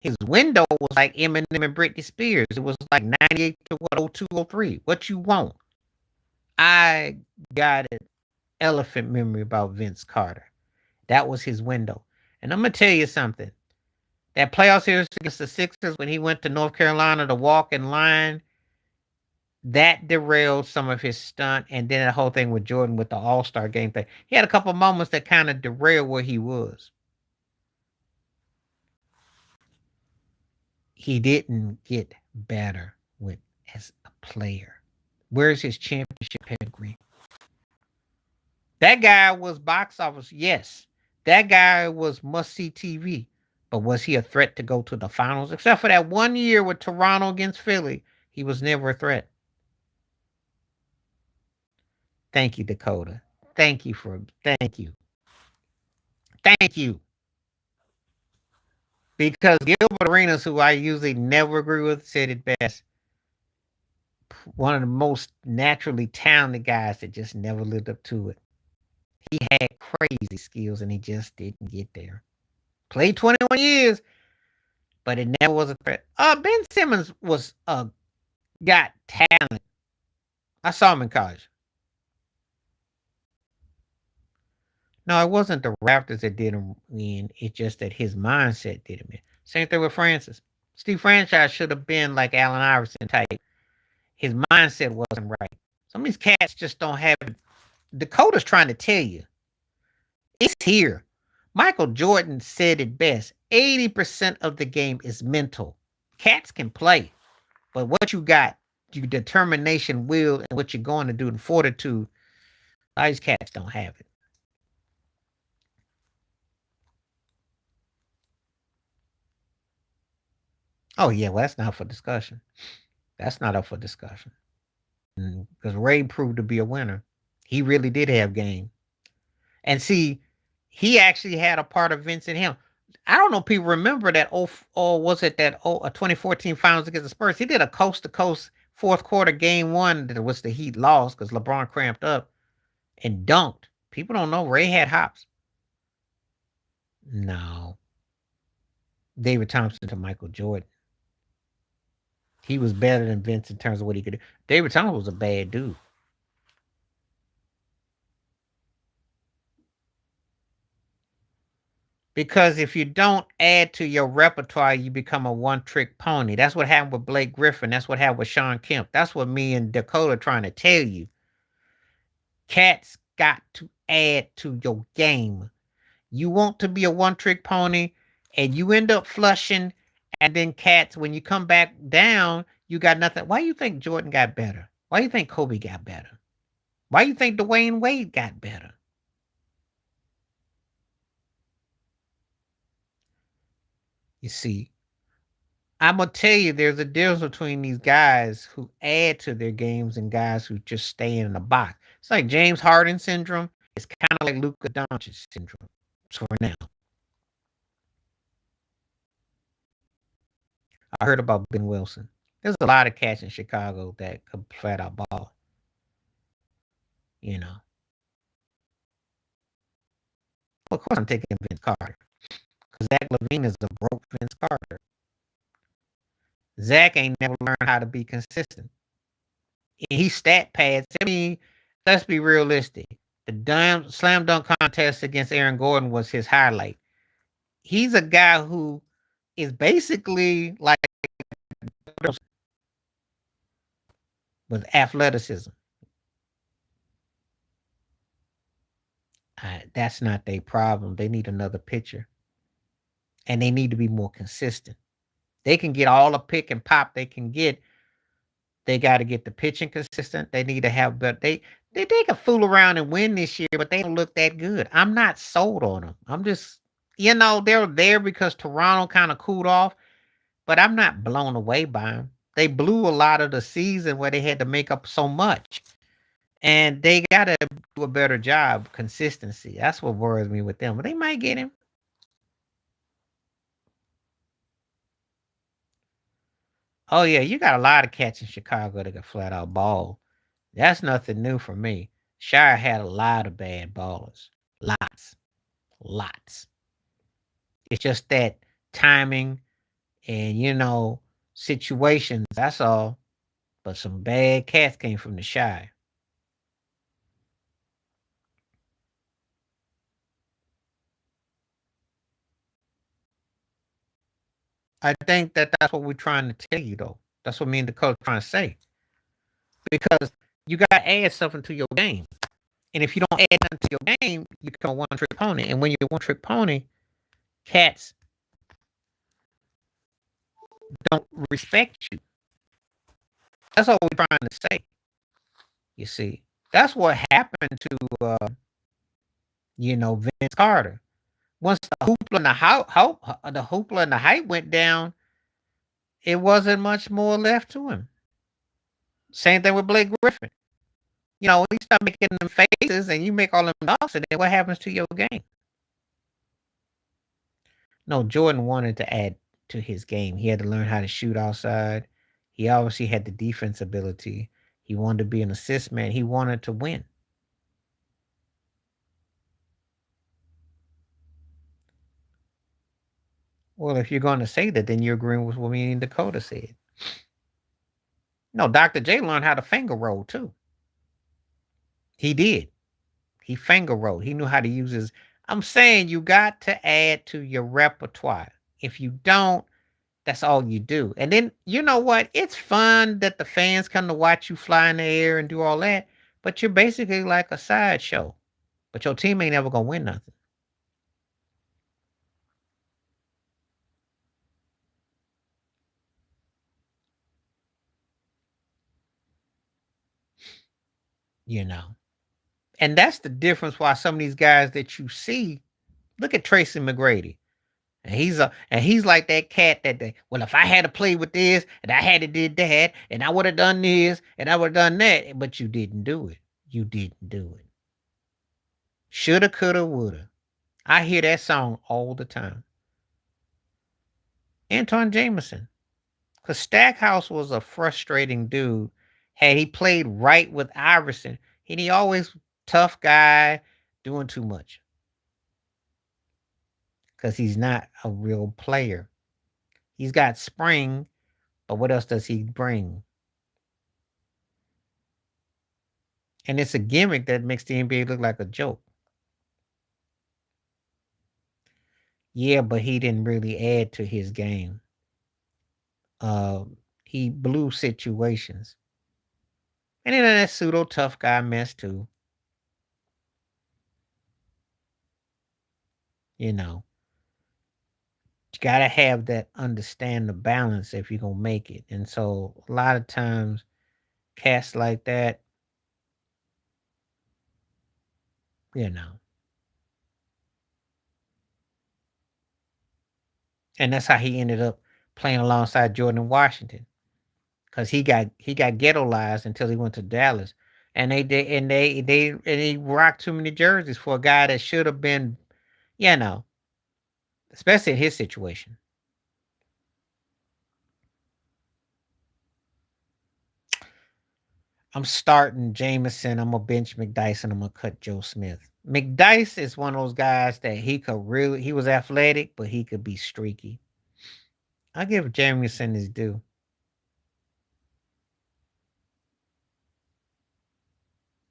was like Eminem and Britney Spears. It was like 98 to 02, 03. What you want? I got an elephant memory about Vince Carter. That was his window. And I'm going to tell you something. That playoff series against the Sixers when he went to North Carolina to walk in line, that derailed some of his stunt. And then the whole thing with Jordan with the All-Star game thing. He had a couple moments that kind of derailed where he was. He didn't get better as a player. Where's his championship pedigree? That guy was box office. Yes. That guy was must-see TV. But was he a threat to go to the finals? Except for that 1 year with Toronto against Philly, he was never a threat. Thank you, Dakota. Thank you. Thank you. Because Gilbert Arenas, who I usually never agree with, said it best. One of the most naturally talented guys that just never lived up to it. He had crazy skills and he just didn't get there. Played 21 years, but it never was a threat. Ben Simmons was got talent. I saw him in college. No, it wasn't the Raptors that did him in. It's just that his mindset did him in. Same thing with Francis. Steve Franchise should have been like Allen Iverson type. His mindset wasn't right. Some of these cats just don't have it. Dakota's trying to tell you. It's here. Michael Jordan said it best. 80% of the game is mental. Cats can play, but what you got, your determination, will, and what you're going to do, and fortitude, these cats don't have it. Oh, yeah, well, that's not for discussion. That's not up for discussion. Because Ray proved to be a winner. He really did have game. And see, he actually had a part of Vince and him. I don't know if people remember that, or was it that 2014 finals against the Spurs? He did a coast-to-coast fourth quarter game one that was the Heat lost because LeBron cramped up and dunked. People don't know Ray had hops. No. David Thompson to Michael Jordan. He was better than Vince in terms of what he could do. David Thompson was a bad dude. Because if you don't add to your repertoire, you become a one-trick pony. That's what happened with Blake Griffin. That's what happened with Shawn Kemp. That's what me and Dakota are trying to tell you. Cats got to add to your game. You want to be a one-trick pony, and you end up flushing, and then cats, when you come back down, you got nothing. Why do you think Jordan got better? Why do you think Kobe got better? Why do you think Dwayne Wade got better? You see, I'm going to tell you, there's a difference between these guys who add to their games and guys who just stay in the box. It's like James Harden syndrome. It's kind of like Luka Doncic syndrome. So for now, I heard about Ben Wilson. There's a lot of cats in Chicago that could flat out ball. You know. Well, of course, I'm taking Vince Carter. Because Zach LaVine is a broke Vince Carter. Zach ain't never learned how to be consistent. He stat pads. I mean, let's be realistic. The slam dunk contest against Aaron Gordon was his highlight. He's a guy who is basically like with athleticism. That's not their problem. They need another pitcher. And they need to be more consistent. They can get all the pick and pop they can get. They got to get the pitching consistent. They need to have better. They can fool around and win this year, but they don't look that good. I'm not sold on them. I'm just, they're there because Toronto kind of cooled off, but I'm not blown away by them. They blew a lot of the season where they had to make up so much. And they got to do a better job. Consistency. That's what worries me with them. But they might get him. Oh, yeah. You got a lot of cats in Chicago that can flat out ball. That's nothing new for me. Shire had a lot of bad ballers. Lots. It's just that timing and, situations. That's all. But some bad cats came from the Shire. I think that's what we're trying to tell you, though. That's what me and the coach are trying to say. Because you got to add something to your game. And if you don't add nothing to your game, you become a one-trick pony. And when you're a one-trick pony, cats don't respect you. That's what we're trying to say. You see, that's what happened to, Vince Carter. Once the hoopla and the hype went down, it wasn't much more left to him. Same thing with Blake Griffin. When you start making them faces and you make all them dunks, and then what happens to your game? No, Jordan wanted to add to his game. He had to learn how to shoot outside. He obviously had the defense ability. He wanted to be an assist man. He wanted to win. Well, if you're going to say that, then you're agreeing with what me and Dakota said. No, Dr. J learned how to finger roll too. He did. He finger rolled. He knew how to use his. I'm saying you got to add to your repertoire. If you don't, that's all you do. And then you know what? It's fun that the fans come to watch you fly in the air and do all that, but you're basically like a sideshow. But your team ain't ever gonna win nothing. You know. And that's the difference why some of these guys that you see, look at Tracy McGrady. And he's like that cat that day. Well, if I had to play with this and I had to did that and I would have done this and I would have done that, but you didn't do it. You didn't do it. Shoulda, coulda, woulda. I hear that song all the time. Anton Jameson. Because Stackhouse was a frustrating dude. Had he played right with Iverson, and he always tough guy doing too much. Because he's not a real player. He's got spring, but what else does he bring? And it's a gimmick that makes the NBA look like a joke. Yeah, but he didn't really add to his game. He blew situations. And then that pseudo tough guy mess too. You know. You gotta have that understand the balance if you're gonna make it. And so a lot of times cats like that, you know. And that's how he ended up playing alongside Jordan Washington. Because he got ghettoized until he went to Dallas. And he rocked too many jerseys for a guy that should have been, you know, especially in his situation. I'm starting Jameson. I'm gonna bench McDyess and I'm gonna cut Joe Smith. McDyess is one of those guys that he was athletic, but he could be streaky. I give Jameson his due.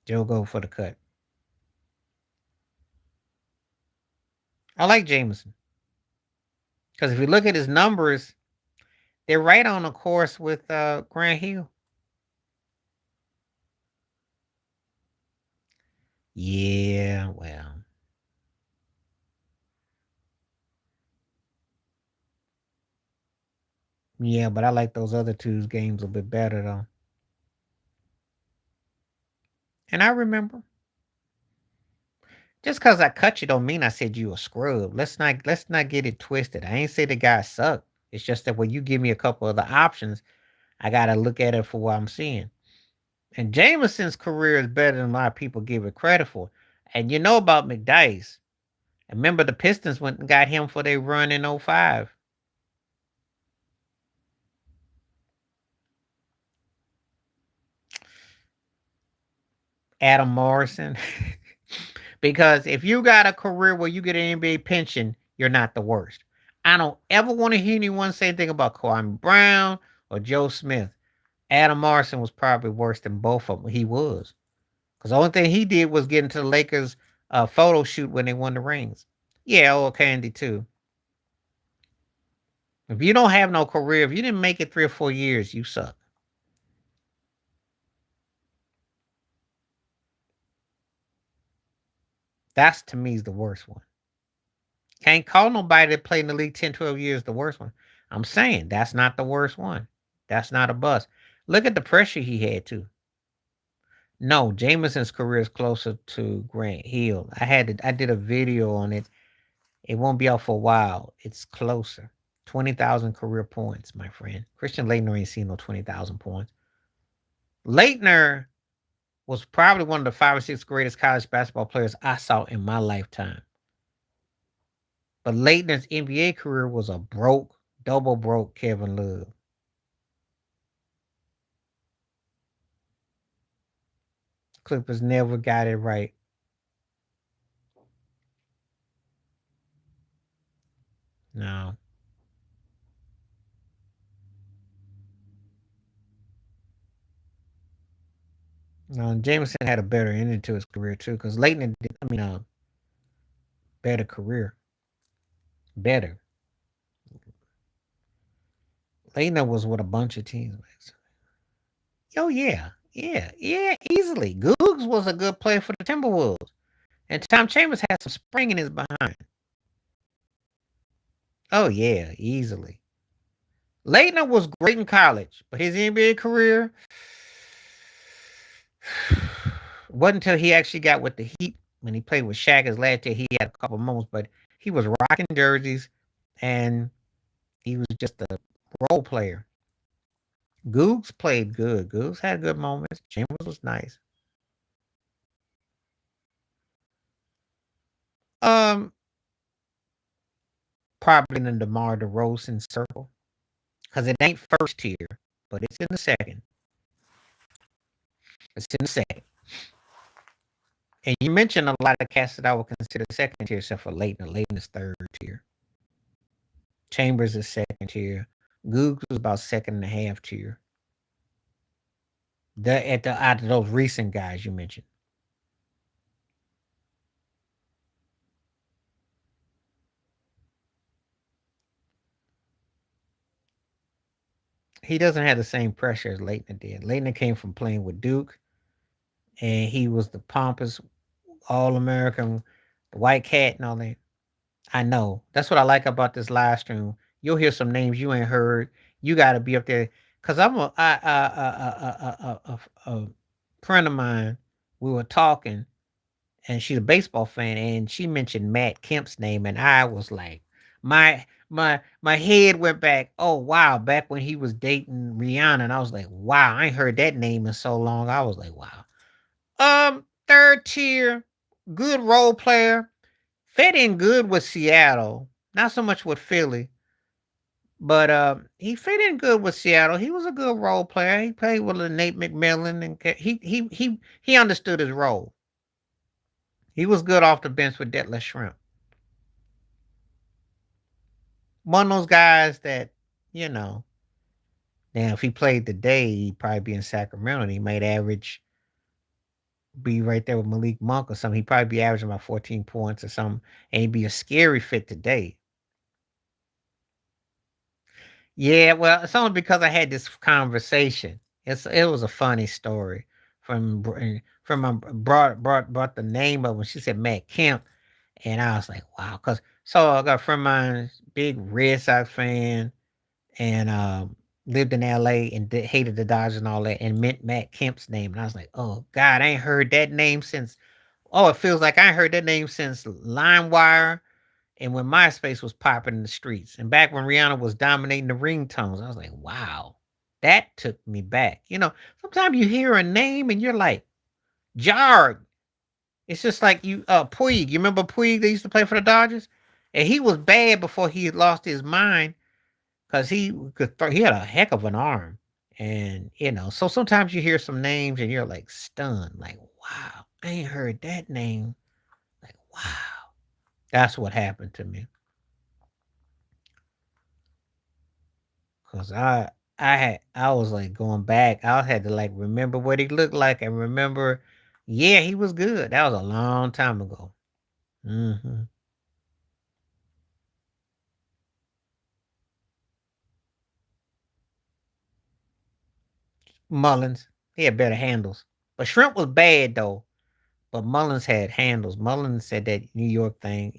Joe go for the cut. I like Jameson. Because if you look at his numbers, they're right on the course with Grant Hill. Yeah, well. Yeah, but I like those other two's games a bit better though. And I remember. Just because I cut you don't mean I said you a scrub. Let's not get it twisted. I ain't say the guy sucked. It's just that when you give me a couple of the options, I gotta look at it for what I'm seeing. And Jameson's career is better than a lot of people give it credit for. And you know about McDyess. Remember the Pistons went and got him for their run in 05. Adam Morrison. Because if you got a career where you get an NBA pension, you're not the worst. I don't ever want to hear anyone say anything about Kwame Brown or Joe Smith. Adam Morrison was probably worse than both of them. He was. Because the only thing he did was get into the Lakers photo shoot when they won the rings. Yeah, old Candy too. If you don't have no career, if you didn't make it 3 or 4 years, you suck. That's to me is the worst one. Can't call nobody that played in the league 10, 12 years the worst one. I'm saying that's not the worst one. That's not a bust. Look at the pressure he had too. No, Jameson's career is closer to Grant Hill. I did a video on it. It won't be out for a while. It's closer. 20,000 career points, my friend. Christian Laettner ain't seen no 20,000 points. Laettner was probably one of the 5 or 6 greatest college basketball players I saw in my lifetime. But Laettner's NBA career was a double broke Kevin Love. Clippers never got it right. No. No, Jameson had a better ending to his career too, because Leighton did, better career. Better. Leighton was with a bunch of teams. Oh yeah. Yeah. Yeah. Easily. Googs was a good player for the Timberwolves. And Tom Chambers had some spring in his behind. Oh yeah, easily. Leitner was great in college, but his NBA career wasn't until he actually got with the Heat when he played with Shaq his last year. He had a couple moments, but he was rocking jerseys and he was just a role player. Googs played good. Googs had good moments. Chambers was nice. Um, Probably in the DeMar DeRozan circle because it ain't first tier, but it's in the second. It's in the second. And you mentioned a lot of cats that I would consider second tier, except for Leighton. Leighton is third tier. Chambers is second tier. Googs was about second and a half tier. Out of those recent guys you mentioned. He doesn't have the same pressure as Leighton did. Leighton came from playing with Duke, and he was the pompous All American, the white cat, and all that. I know. That's what I like about this live stream. You'll hear some names you ain't heard. You got to be up there because a friend of mine. We were talking, and she's a baseball fan, and she mentioned Matt Kemp's name, and I was like, my head went back. Oh wow, back when he was dating Rihanna, and I was like, wow, I ain't heard that name in so long. I was like, wow. Third tier, good role player, fit in good with Seattle. Not so much with Philly, but he fit in good with Seattle. He was a good role player. He played with Nate McMillan, and he understood his role. He was good off the bench with Detlef Shrimp. One of those guys that, you know, now if he played today, he'd probably be in Sacramento. And he might average, be right there with Malik Monk or something. He'd probably be averaging about 14 points or something, and he'd be a scary fit today. Yeah, well, it's only because I had this conversation. It was a funny story from brought the name of when she said Matt Kemp, and I was like, wow, because so I got a friend of mine, big Red Sox fan, and lived in L.A. and hated the Dodgers and all that, and meant Matt Kemp's name, and I was like, oh God, I ain't heard that name since. Oh, it feels like I ain't heard that name since LimeWire and when MySpace was popping in the streets, and back when Rihanna was dominating the ringtones. I was like, wow, that took me back. Sometimes you hear a name and you're like, jarred. It's just like Puig. You remember Puig? They used to play for the Dodgers, and he was bad before he lost his mind because he had a heck of an arm, and so sometimes you hear some names and you're like stunned, like, wow, I ain't heard that name. Like, wow, that's what happened to me. Cause I was like going back. I had to like remember what he looked like and remember, yeah, he was good. That was a long time ago. hmm Mullins, he had better handles, but Shrimp was bad though. But Mullins had handles. Mullins said that New York thing,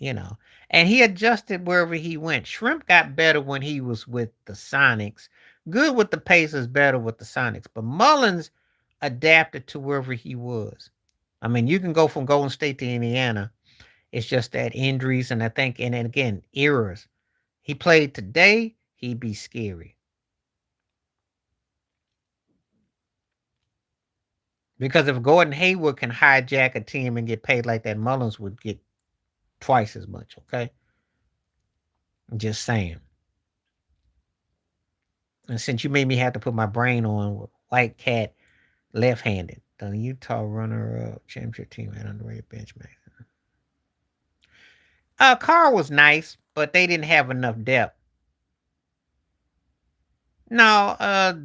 and he adjusted wherever he went. Shrimp got better when he was with the Sonics. Good with the Pacers, better with the Sonics. But Mullins adapted to wherever he was. I mean, you can go from Golden State to Indiana, It's just that injuries and I think and then again errors. He played today, he'd be scary. Because if Gordon Hayward can hijack a team and get paid like that, Mullins would get twice as much, okay? I'm just saying. And since you made me have to put my brain on with White Cat left-handed, the Utah runner-up championship team had underrated benchmark. Carr was nice, but they didn't have enough depth. No,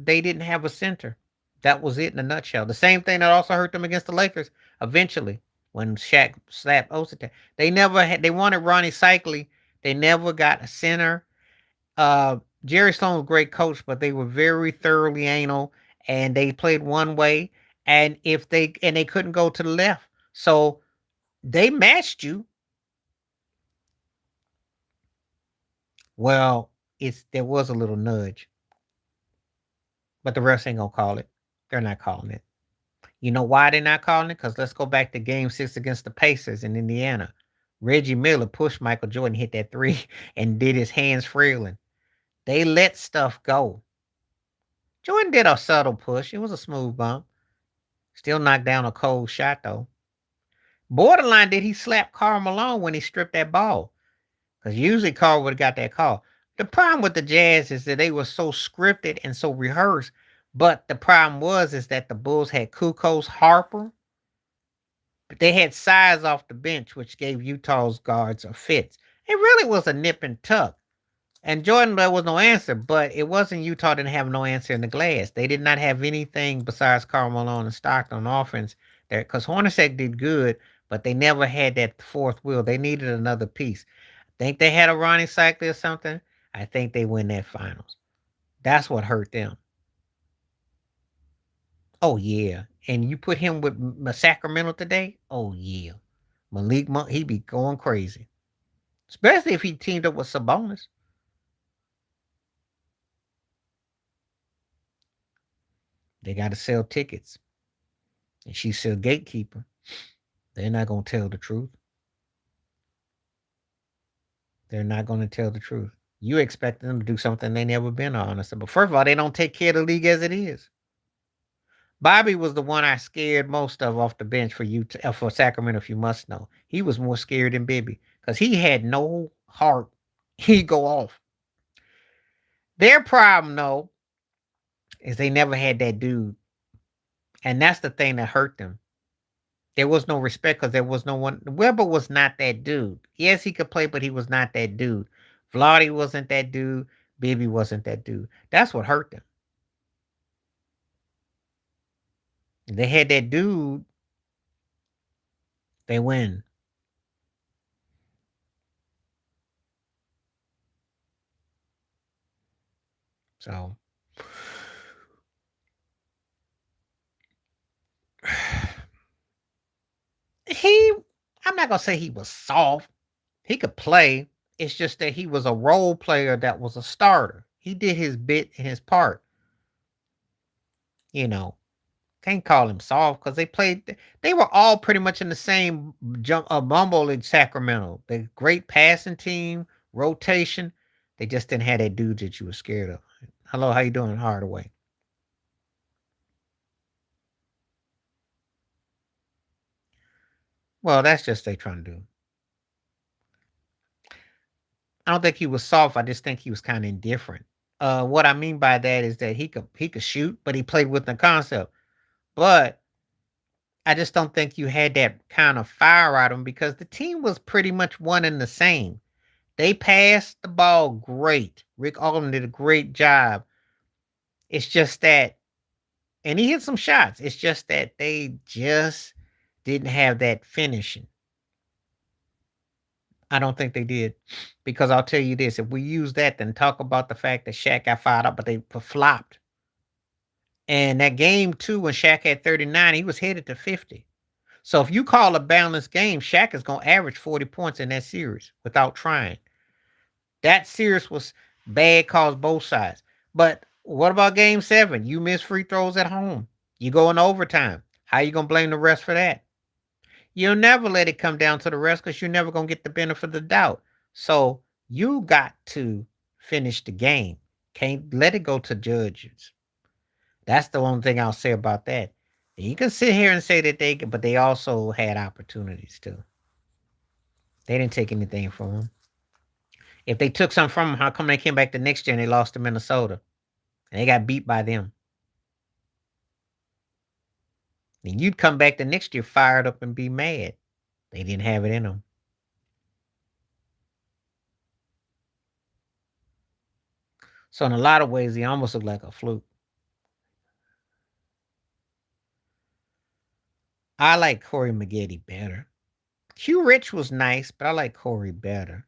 they didn't have a center. That was it in a nutshell. The same thing that also hurt them against the Lakers eventually when Shaq slapped Osita. They never had. They wanted Ronnie Cycli. They never got a center. Uh, Jerry Sloan was a great coach, but they were very thoroughly anal, and they played one way. And if they couldn't go to the left, so they matched you. Well, there was a little nudge, but the refs ain't gonna call it. They're not calling it. You know why they're not calling it? Because let's go back to Game 6 against the Pacers in Indiana. Reggie Miller pushed Michael Jordan, hit that three, and did his hands freeling. They let stuff go. Jordan did a subtle push. It was a smooth bump. Still knocked down a cold shot, though. Borderline did he slap Karl Malone when he stripped that ball. Because usually Karl would have got that call. The problem with the Jazz is that they were so scripted and so rehearsed. But the problem is that the Bulls had Kukos, Harper. But they had size off the bench, which gave Utah's guards a fits. It really was a nip and tuck. And Jordan, there was no answer, but it wasn't Utah didn't have no answer in the glass. They did not have anything besides Karl Malone and Stockton on offense there because Hornacek did good, but they never had that fourth wheel. They needed another piece. I think they had a Ronnie Cycli or something. I think they win that finals. That's what hurt them. Oh, yeah. And you put him with Sacramento today? Oh, yeah. Malik Monk, he be going crazy. Especially if he teamed up with Sabonis. They got to sell tickets. And she's still gatekeeper. They're not going to tell the truth. They're not going to tell the truth. You expect them to do something they never been honest. But first of all, they don't take care of the league as it is. Bobby was the one I scared most of off the bench for for Sacramento, if you must know. He was more scared than Bibby because he had no heart. He'd go off. Their problem, though, is they never had that dude. And that's the thing that hurt them. There was no respect because there was no one. Weber was not that dude. Yes, he could play, but he was not that dude. Vladi wasn't that dude. Bibby wasn't that dude. That's what hurt them. If they had that dude, they win. So I'm not gonna say he was soft. He could play. It's just that he was a role player that was a starter. He did his bit and his part. You know, can't call him soft because they played. They were all pretty much in the same bumble in Sacramento. The great passing team, rotation. They just didn't have that dude that you were scared of. Hello, how you doing, Hardaway? Well, that's just they trying to do. I don't think he was soft. I just think he was kind of indifferent. What I mean by that is that he could shoot, but he played with the concept. But I just don't think you had that kind of fire out of him because the team was pretty much one and the same. They passed the ball great. Rick Alden did a great job. It's just that, and he hit some shots. It's just that they just didn't have that finishing. I don't think they did. Because I'll tell you this, if we use that, then talk about the fact that Shaq got fired up, but they flopped. And that game two, when Shaq had 39, he was headed to 50. So if you call a balanced game, Shaq is going to average 40 points in that series without trying. That series was bad calls both sides. But what about game 7? You miss free throws at home. You go in overtime. How you going to blame the refs for that? You'll never let it come down to the rest because you're never gonna get the benefit of the doubt. So you got to finish the game. Can't let it go to judges. That's the only thing I'll say about that. You can sit here and say that but they also had opportunities too. They didn't take anything from them. If they took something from them, how come they came back the next year and they lost to Minnesota and they got beat by them? Then you'd come back the next year fired up and be mad. They didn't have it in them. So in a lot of ways, he almost looked like a fluke. I like Corey Maggette better. Q Rich was nice, but I like Corey better.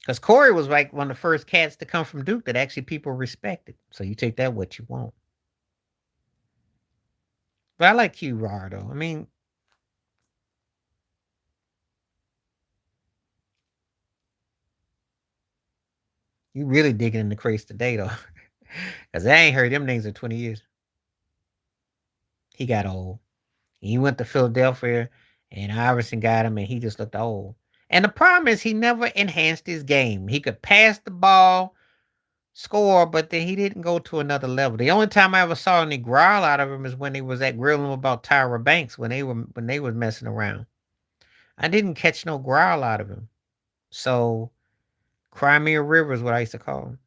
Because Corey was like one of the first cats to come from Duke that actually people respected. So you take that what you want. But I like Q Raw though. I mean, you really digging in the crates today though. Because I ain't heard them names in 20 years. He got old. He went to Philadelphia and Iverson got him and he just looked old. And the problem is he never enhanced his game. He could pass the ball, score, but then he didn't go to another level. The only time I ever saw any growl out of him is when he was at grilling about Tyra Banks when they was messing around. I didn't catch no growl out of him. So Crimea River is what I used to call him.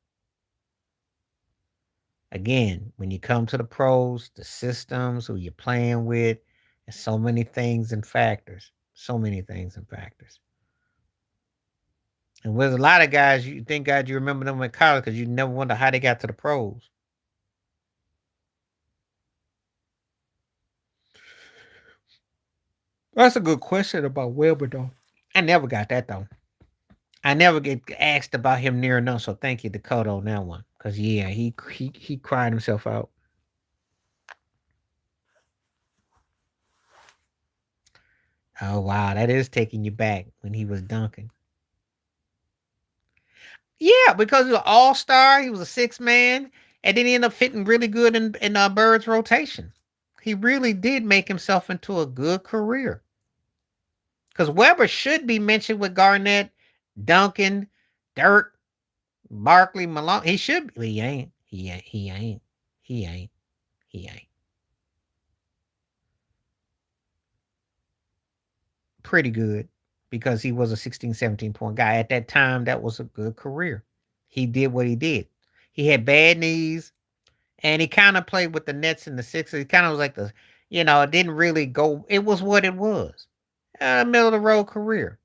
Again, when you come to the pros, the systems, who you're playing with, and so many things and factors. So many things and factors. And with a lot of guys, you think God you remember them in college because you never wonder how they got to the pros. That's a good question about Wilbur though. I never got that though. I never get asked about him near enough, so thank you, Dakota, on that one. Cause yeah, he cried himself out. Oh wow, that is taking you back when he was dunking. Yeah, because he was an all star, he was a six man, and then he ended up fitting really good in Bird's rotation. He really did make himself into a good career. Because Weber should be mentioned with Garnett, Duncan, Dirk, Barkley, Malone. He should be. He ain't. He ain't. He ain't. He ain't. He ain't. Pretty good because he was a 16, 17 point guy. At that time, that was a good career. He did what he did. He had bad knees and he kind of played with the Nets and the Sixers. He kind of was like it didn't really go. It was what it was. A middle of the road career.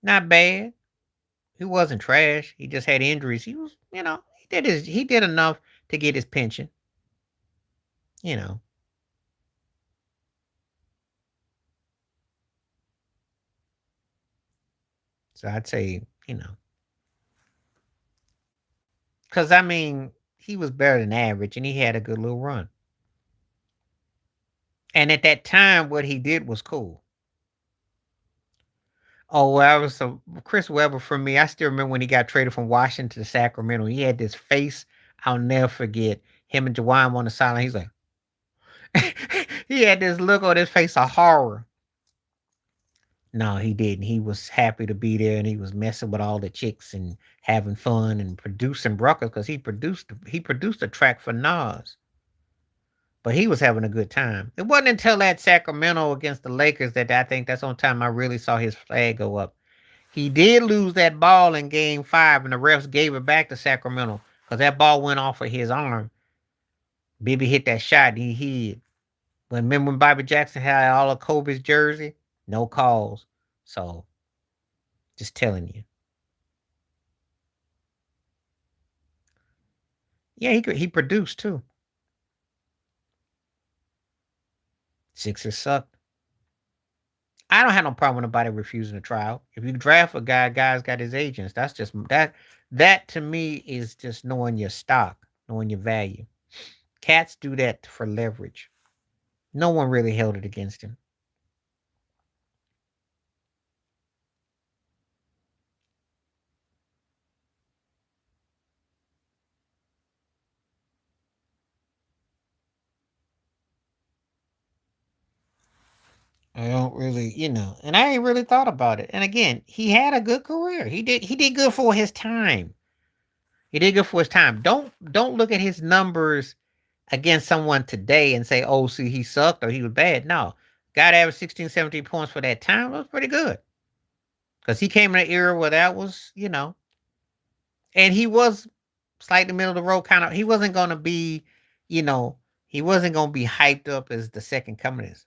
Not bad. He wasn't trash. He just had injuries. He was, he did enough to get his pension. You know. So I'd say, because I mean, he was better than average and he had a good little run. And at that time, what he did was cool. Oh, well, I was so Chris Webber for me. I still remember when he got traded from Washington to Sacramento. He had this face I'll never forget. Him and Jawime on the sideline. He's like, he had this look on his face of horror. No, he didn't. He was happy to be there, and he was messing with all the chicks and having fun and producing records because he produced a track for Nas. But he was having a good time. It wasn't until that Sacramento against the Lakers that I think that's on time I really saw his flag go up. He did lose that ball in Game 5, and the refs gave it back to Sacramento because that ball went off of his arm. Bibby hit that shot, and he hid. But remember when Bobby Jackson had all of Kobe's jersey? No calls. So, just telling you. Yeah, he produced too. Sixers sucked. I don't have no problem with nobody refusing a trial. If you draft a guy's got his agents. That's just that. That to me is just knowing your stock, knowing your value. Cats do that for leverage. No one really held it against him. I don't really, and I ain't really thought about it. And again, he had a good career. He did good for his time. He did good for his time. Don't look at his numbers against someone today and say, "Oh, see, he sucked or he was bad." No. Guy averaged 16, 17 points for that time. That was pretty good. Because he came in an era where that was, and he was slightly middle of the road kind of. He wasn't going to be, you know, he wasn't going to be hyped up as the second coming is.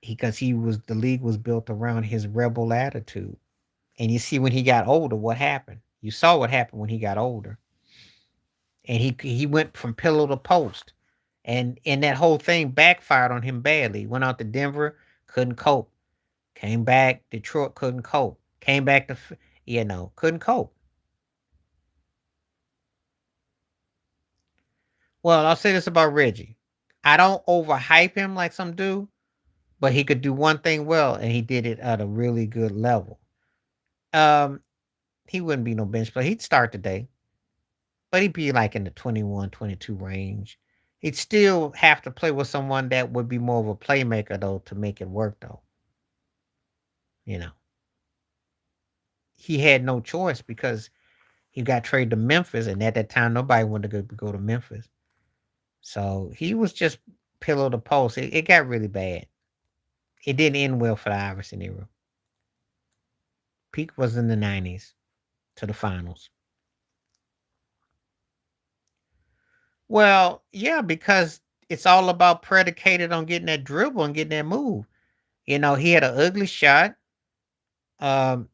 Because the league was built around his rebel attitude. And you see when he got older, what happened. You saw what happened when he got older. And he went from pillow to post. And that whole thing backfired on him badly. Went out to Denver, couldn't cope. Came back, Detroit couldn't cope. Came back to, couldn't cope. Well, I'll say this about Reggie. I don't overhype him like some do, but he could do one thing well, and he did it at a really good level. Um, he wouldn't be no bench player. He'd start today, but he'd be like in the 21, 22 range. He'd still have to play with someone that would be more of a playmaker, though, to make it work, though. You know, he had no choice because he got traded to Memphis, and at that time, nobody wanted to go to Memphis. So he was just pillow to post. It got really bad. It didn't end well for the Iverson era. Peak was in the 90s to the finals. Well, yeah, because it's all about predicated on getting that dribble and getting that move. He had an ugly shot, um,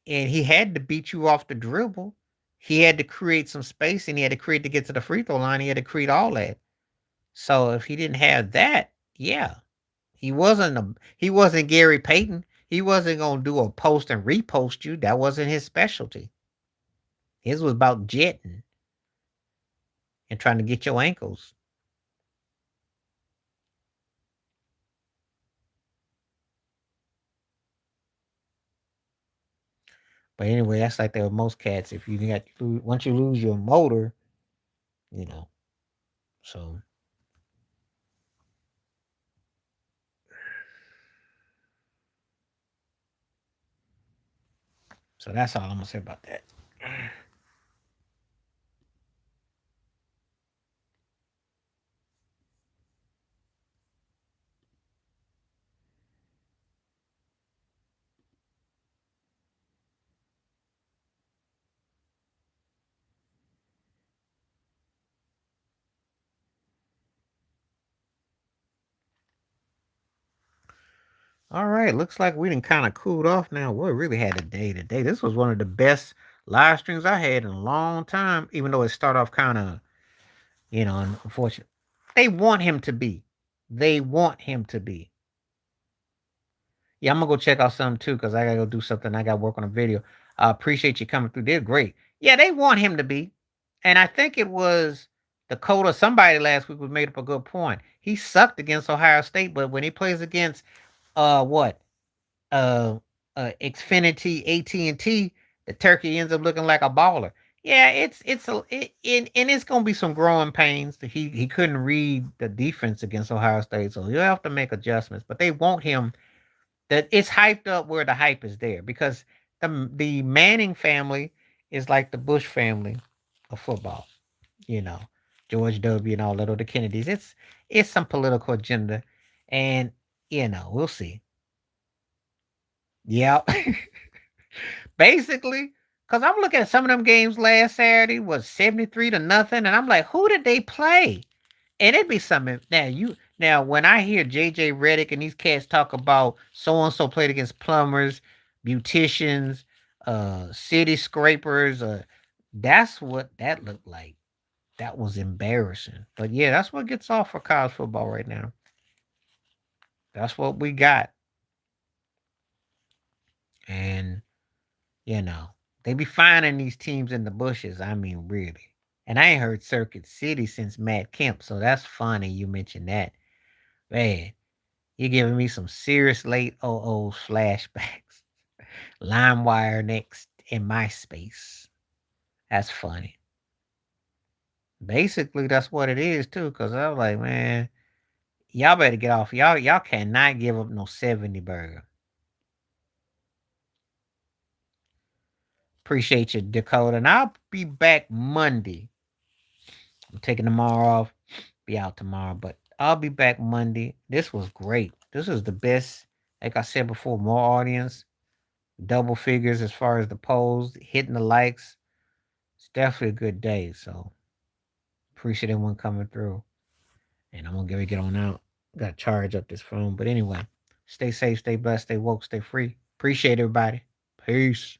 and he had to beat you off the dribble. He had to create some space, and he had to create to get to the free throw line. He had to create all that. So if he didn't have that, yeah, he wasn't Gary Payton. He wasn't gonna do a post and repost you. That wasn't his specialty. His was about jetting and trying to get your ankles. But anyway, that's like that with most cats. If you got once you lose your motor, you know. So that's all I'm gonna say about that. All right, looks like we didn't kind of cooled off now. We really had a day today. This was one of the best live streams I had in a long time, even though it started off kind of, unfortunate. They want him to be. They want him to be. Yeah, I'm gonna go check out something too because I gotta go do something. I gotta work on a video. I appreciate you coming through. They're great. Yeah, they want him to be. And I think it was Dakota, somebody last week was made up a good point. He sucked against Ohio State, but when he plays against what? uh Xfinity, AT&T, the turkey ends up looking like a baller. Yeah, and it's gonna be some growing pains. He couldn't read the defense against Ohio State, so he'll have to make adjustments. But they want him. That it's hyped up where the hype is there because the Manning family is like the Bush family of football. You know, George W. and all that, or the Kennedys. It's some political agenda, and we'll see. Yeah. Basically, because I'm looking at some of them games last Saturday was 73 to nothing, and I'm like, who did they play? And it'd be something. Now when I hear JJ Reddick and these cats talk about so and so played against plumbers, beauticians, city scrapers, that's what that looked like. That was embarrassing. But yeah, that's what gets off for college football right now. That's what we got. And You know, they be finding these teams in the bushes. I mean, really. And I ain't heard Circuit City since Matt Kemp, so that's funny you mentioned that. Man, you're giving me some serious late OO flashbacks. LimeWire next in MySpace. That's funny. Basically, that's what it is too. Cause I was like, man, y'all better get off. Y'all cannot give up no 70 burger. Appreciate you, Dakota. And I'll be back Monday. I'm taking tomorrow off. Be out tomorrow, but I'll be back Monday. This was great. This is the best. Like I said before, more audience, double figures as far as the polls, hitting the likes. It's definitely a good day. So appreciate everyone coming through. And I'm gonna get on out. Gotta charge up this phone. But anyway, stay safe, stay blessed, stay woke, stay free. Appreciate everybody. Peace.